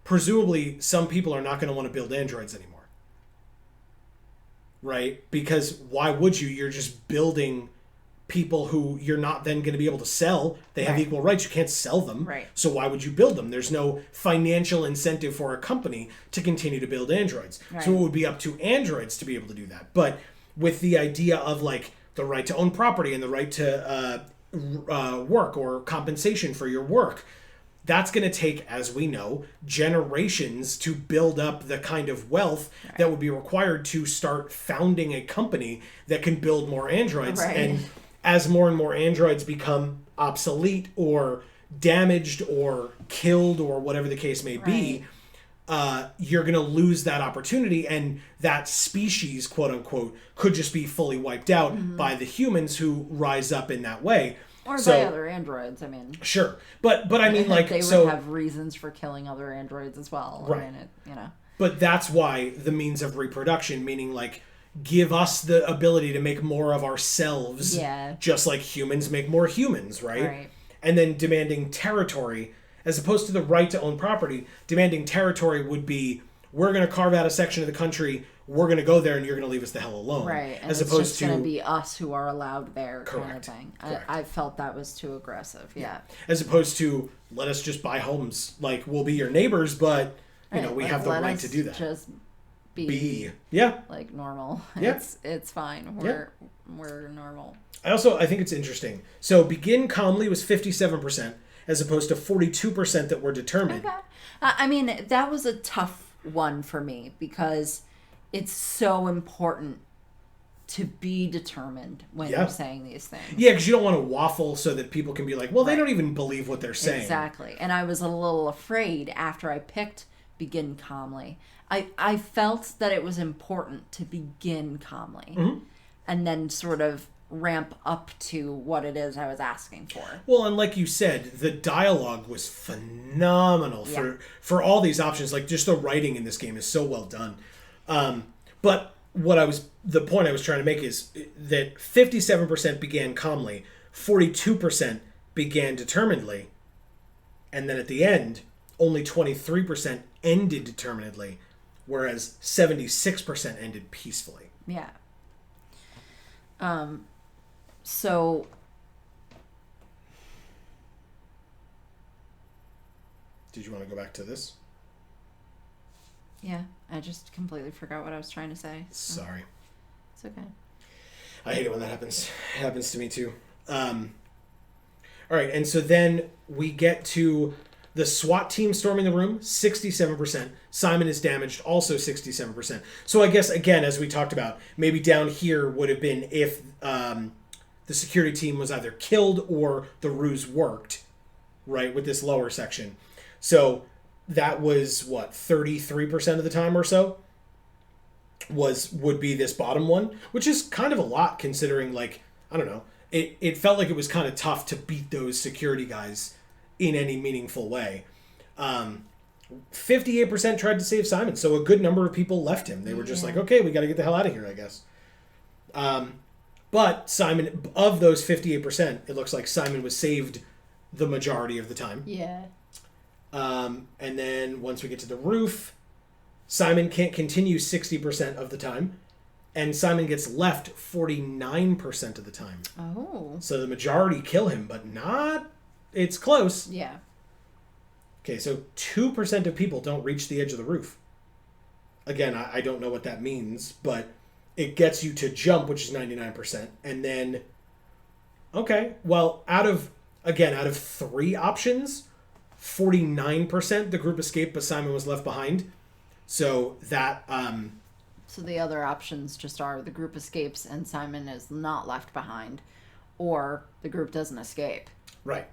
presumably some people are not going to want to build androids anymore. Right? Because why would you? You're just building people who you're not then going to be able to sell. They have equal rights. You can't sell them. Right. So why would you build them? There's no financial incentive for a company to continue to build androids. Right. So it would be up to androids to be able to do that. But with the idea of like the right to own property and the right to work or compensation for your work, that's going to take, as we know, generations to build up the kind of wealth that would be required to start founding a company that can build more androids. Right. And as more and more androids become obsolete or damaged or killed or whatever the case may be, you're going to lose that opportunity, and that species, quote unquote, could just be fully wiped out by the humans who rise up in that way. Or by other androids, I mean. Sure. But I mean, like, they would have reasons for killing other androids as well. Right. I mean, you know. But that's why the means of reproduction, meaning, like, give us the ability to make more of ourselves, just like humans make more humans, right? And then demanding territory, as opposed to the right to own property, demanding territory would be, we're going to carve out a section of the country, we're going to go there, and you're going to leave us the hell alone. Right, and as it's opposed just to going to be us who are allowed there, Correct. kind of thing. I felt that was too aggressive, As opposed to, let us just buy homes. Like, we'll be your neighbors, but, you know, we have the right to do that. Just be like normal. Yeah. It's fine. We're normal. I think it's interesting. So begin calmly was 57%, as opposed to 42% that were determined. Okay. I mean, that was a tough one for me because it's so important to be determined when you're saying these things. Yeah, because you don't want to waffle so that people can be like, well, they don't even believe what they're saying. Exactly. And I was a little afraid after I picked begin calmly. I felt that it was important to begin calmly and then sort of ramp up to what it is I was asking for. Well, and like you said, the dialogue was phenomenal for all these options. Like, just the writing in this game is so well done. But the point I was trying to make is that 57% began calmly, 42% began determinedly, and then at the end, only 23% ended determinedly, whereas 76% ended peacefully. Yeah. So did you want to go back to this? Yeah, I just completely forgot what I was trying to say. Sorry. It's okay. I hate it when that happens. It happens to me too. All right, and so then we get to the SWAT team storming the room, 67%. Simon is damaged, also 67%. So I guess, again, as we talked about, maybe down here would have been if the security team was either killed or the ruse worked, right, with this lower section. So that was, 33% of the time or so would be this bottom one, which is kind of a lot considering, like, I don't know, it felt like it was kind of tough to beat those security guys in any meaningful way. 58% tried to save Simon, so a good number of people left him. They were just like, okay, we got to get the hell out of here, I guess. But Simon, of those 58%, it looks like Simon was saved the majority of the time. Yeah. And then once we get to the roof, Simon can't continue 60% of the time, and Simon gets left 49% of the time. Oh. So the majority kill him, but not... It's close. Yeah. Okay, so 2% of people don't reach the edge of the roof. Again, I don't know what that means, but it gets you to jump, which is 99%. And then, okay, well, out of 3 options, 49% the group escaped, but Simon was left behind. So that... So the other options just are the group escapes and Simon is not left behind, or the group doesn't escape. Right.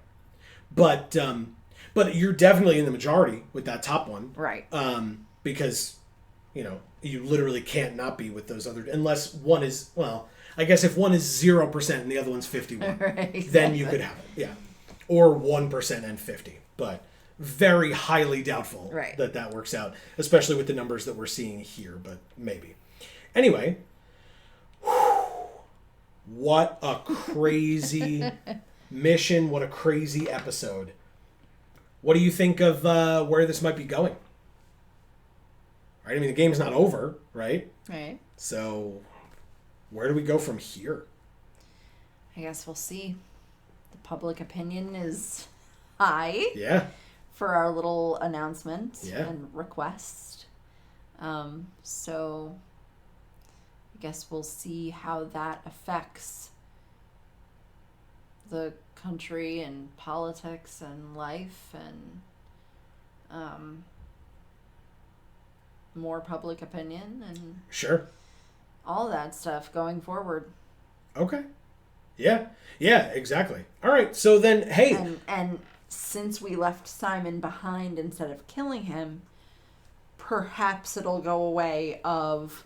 But you're definitely in the majority with that top one. Right. Because, you literally can't not be with those other... Unless one is... Well, I guess if one is 0% and the other one's 51, right, then you could have it. Yeah. Or 1% and 50. But very highly doubtful that works out. Especially with the numbers that we're seeing here, but maybe. Anyway. What a crazy... mission, what a crazy episode. What do you think of where this might be going? Right? I mean, the game's not over, right? Right. So, where do we go from here? I guess we'll see. The public opinion is high. Yeah. For our little announcement and request. So, I guess we'll see how that affects the country and politics and life and more public opinion and Sure. all that stuff going forward. Okay. Yeah. Yeah, exactly. All right. So then, hey. And since we left Simon behind instead of killing him, perhaps it'll go away of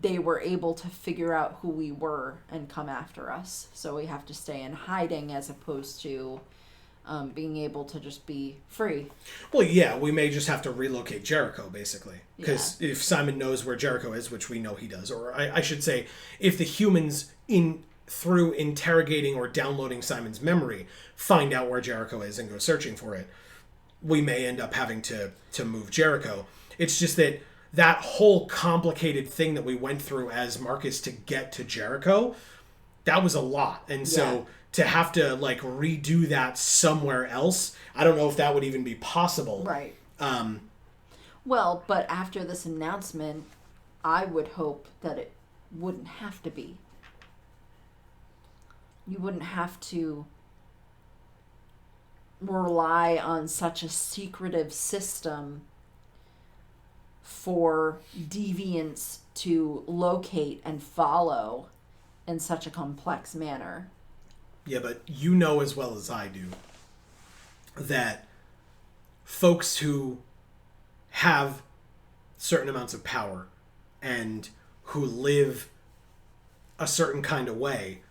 they were able to figure out who we were and come after us. So we have to stay in hiding as opposed to being able to just be free. Well, yeah, we may just have to relocate Jericho, basically. Because if Simon knows where Jericho is, which we know he does, or I should say, if the humans, through interrogating or downloading Simon's memory, find out where Jericho is and go searching for it, we may end up having to move Jericho. It's just that whole complicated thing that we went through as Marcus to get to Jericho, that was a lot. And so to have to like redo that somewhere else, I don't know if that would even be possible. Right. Well, but after this announcement, I would hope that it wouldn't have to be. You wouldn't have to rely on such a secretive system for deviants to locate and follow in such a complex manner. Yeah, but you know as well as I do that folks who have certain amounts of power and who live a certain kind of way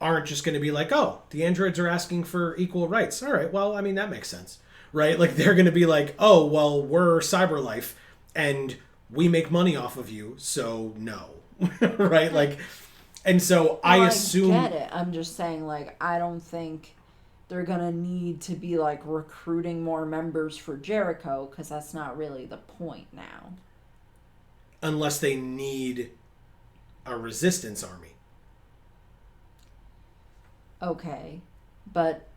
aren't just going to be like, oh, the androids are asking for equal rights. All right, well, I mean, that makes sense, right? Like, they're going to be like, oh, well, we're CyberLife and we make money off of you, so no, right? Like, and so I assume... I get it. I'm just saying, like, I don't think they're going to need to be, like, recruiting more members for Jericho, because that's not really the point now. Unless they need a resistance army. Okay, but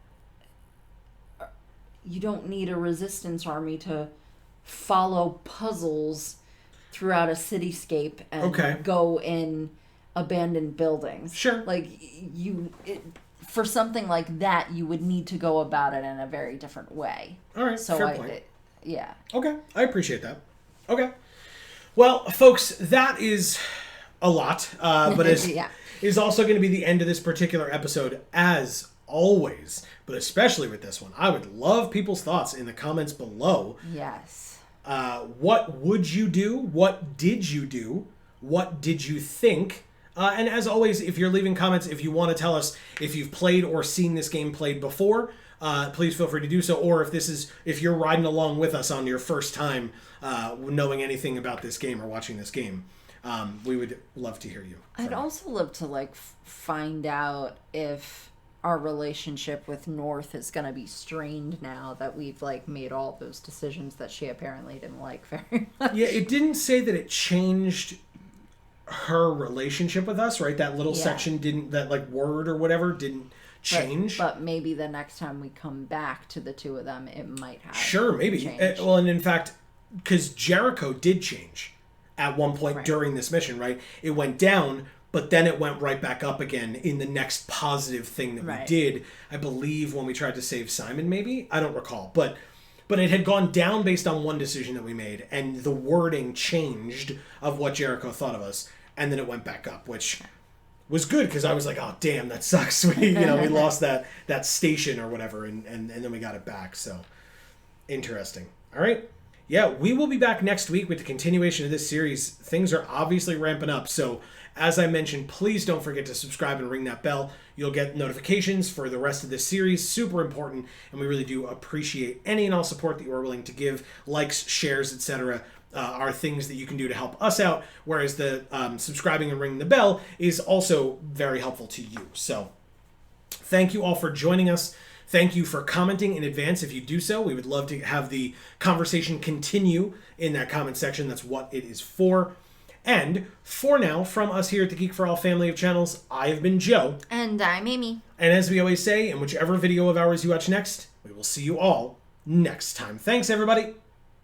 you don't need a resistance army to follow puzzles throughout a cityscape and go in abandoned buildings. Sure. Like, for something like that, you would need to go about it in a very different way. All right, so fair point. Yeah. Okay, I appreciate that. Okay. Well, folks, that is a lot, but is also going to be the end of this particular episode, as always, but especially with this one. I would love people's thoughts in the comments below. Yes. What would you do? What did you do? What did you think? And as always, if you're leaving comments, if you want to tell us if you've played or seen this game played before, please feel free to do so. Or if you're riding along with us on your first time knowing anything about this game or watching this game, we would love to hear you. I'd also love to find out if our relationship with North is going to be strained now that we've made all those decisions that she apparently didn't like very much. Yeah, it didn't say that it changed her relationship with us, right? That little section word or whatever didn't change. But maybe the next time we come back to the two of them, it might have. Sure, maybe. Well, and in fact, because Jericho did change at one point during this mission, right? It went down, but then it went right back up again in the next positive thing that we did. I believe when we tried to save Simon, maybe? I don't recall. But it had gone down based on one decision that we made, and the wording changed of what Jericho thought of us, and then it went back up, which was good, because I was like, oh, damn, that sucks. We lost that station or whatever, and then we got it back. So, interesting. All right. Yeah, we will be back next week with the continuation of this series. Things are obviously ramping up, so as I mentioned, please don't forget to subscribe and ring that bell. You'll get notifications for the rest of this series. Super important, and we really do appreciate any and all support that you are willing to give. Likes, shares, etc. Are things that you can do to help us out, whereas the subscribing and ringing the bell is also very helpful to you. So thank you all for joining us. Thank you for commenting in advance if you do so. We would love to have the conversation continue in that comment section. That's what it is for. And for now, from us here at the Geek for All family of channels, I have been Joe. And I'm Amy. And as we always say, in whichever video of ours you watch next, we will see you all next time. Thanks, everybody.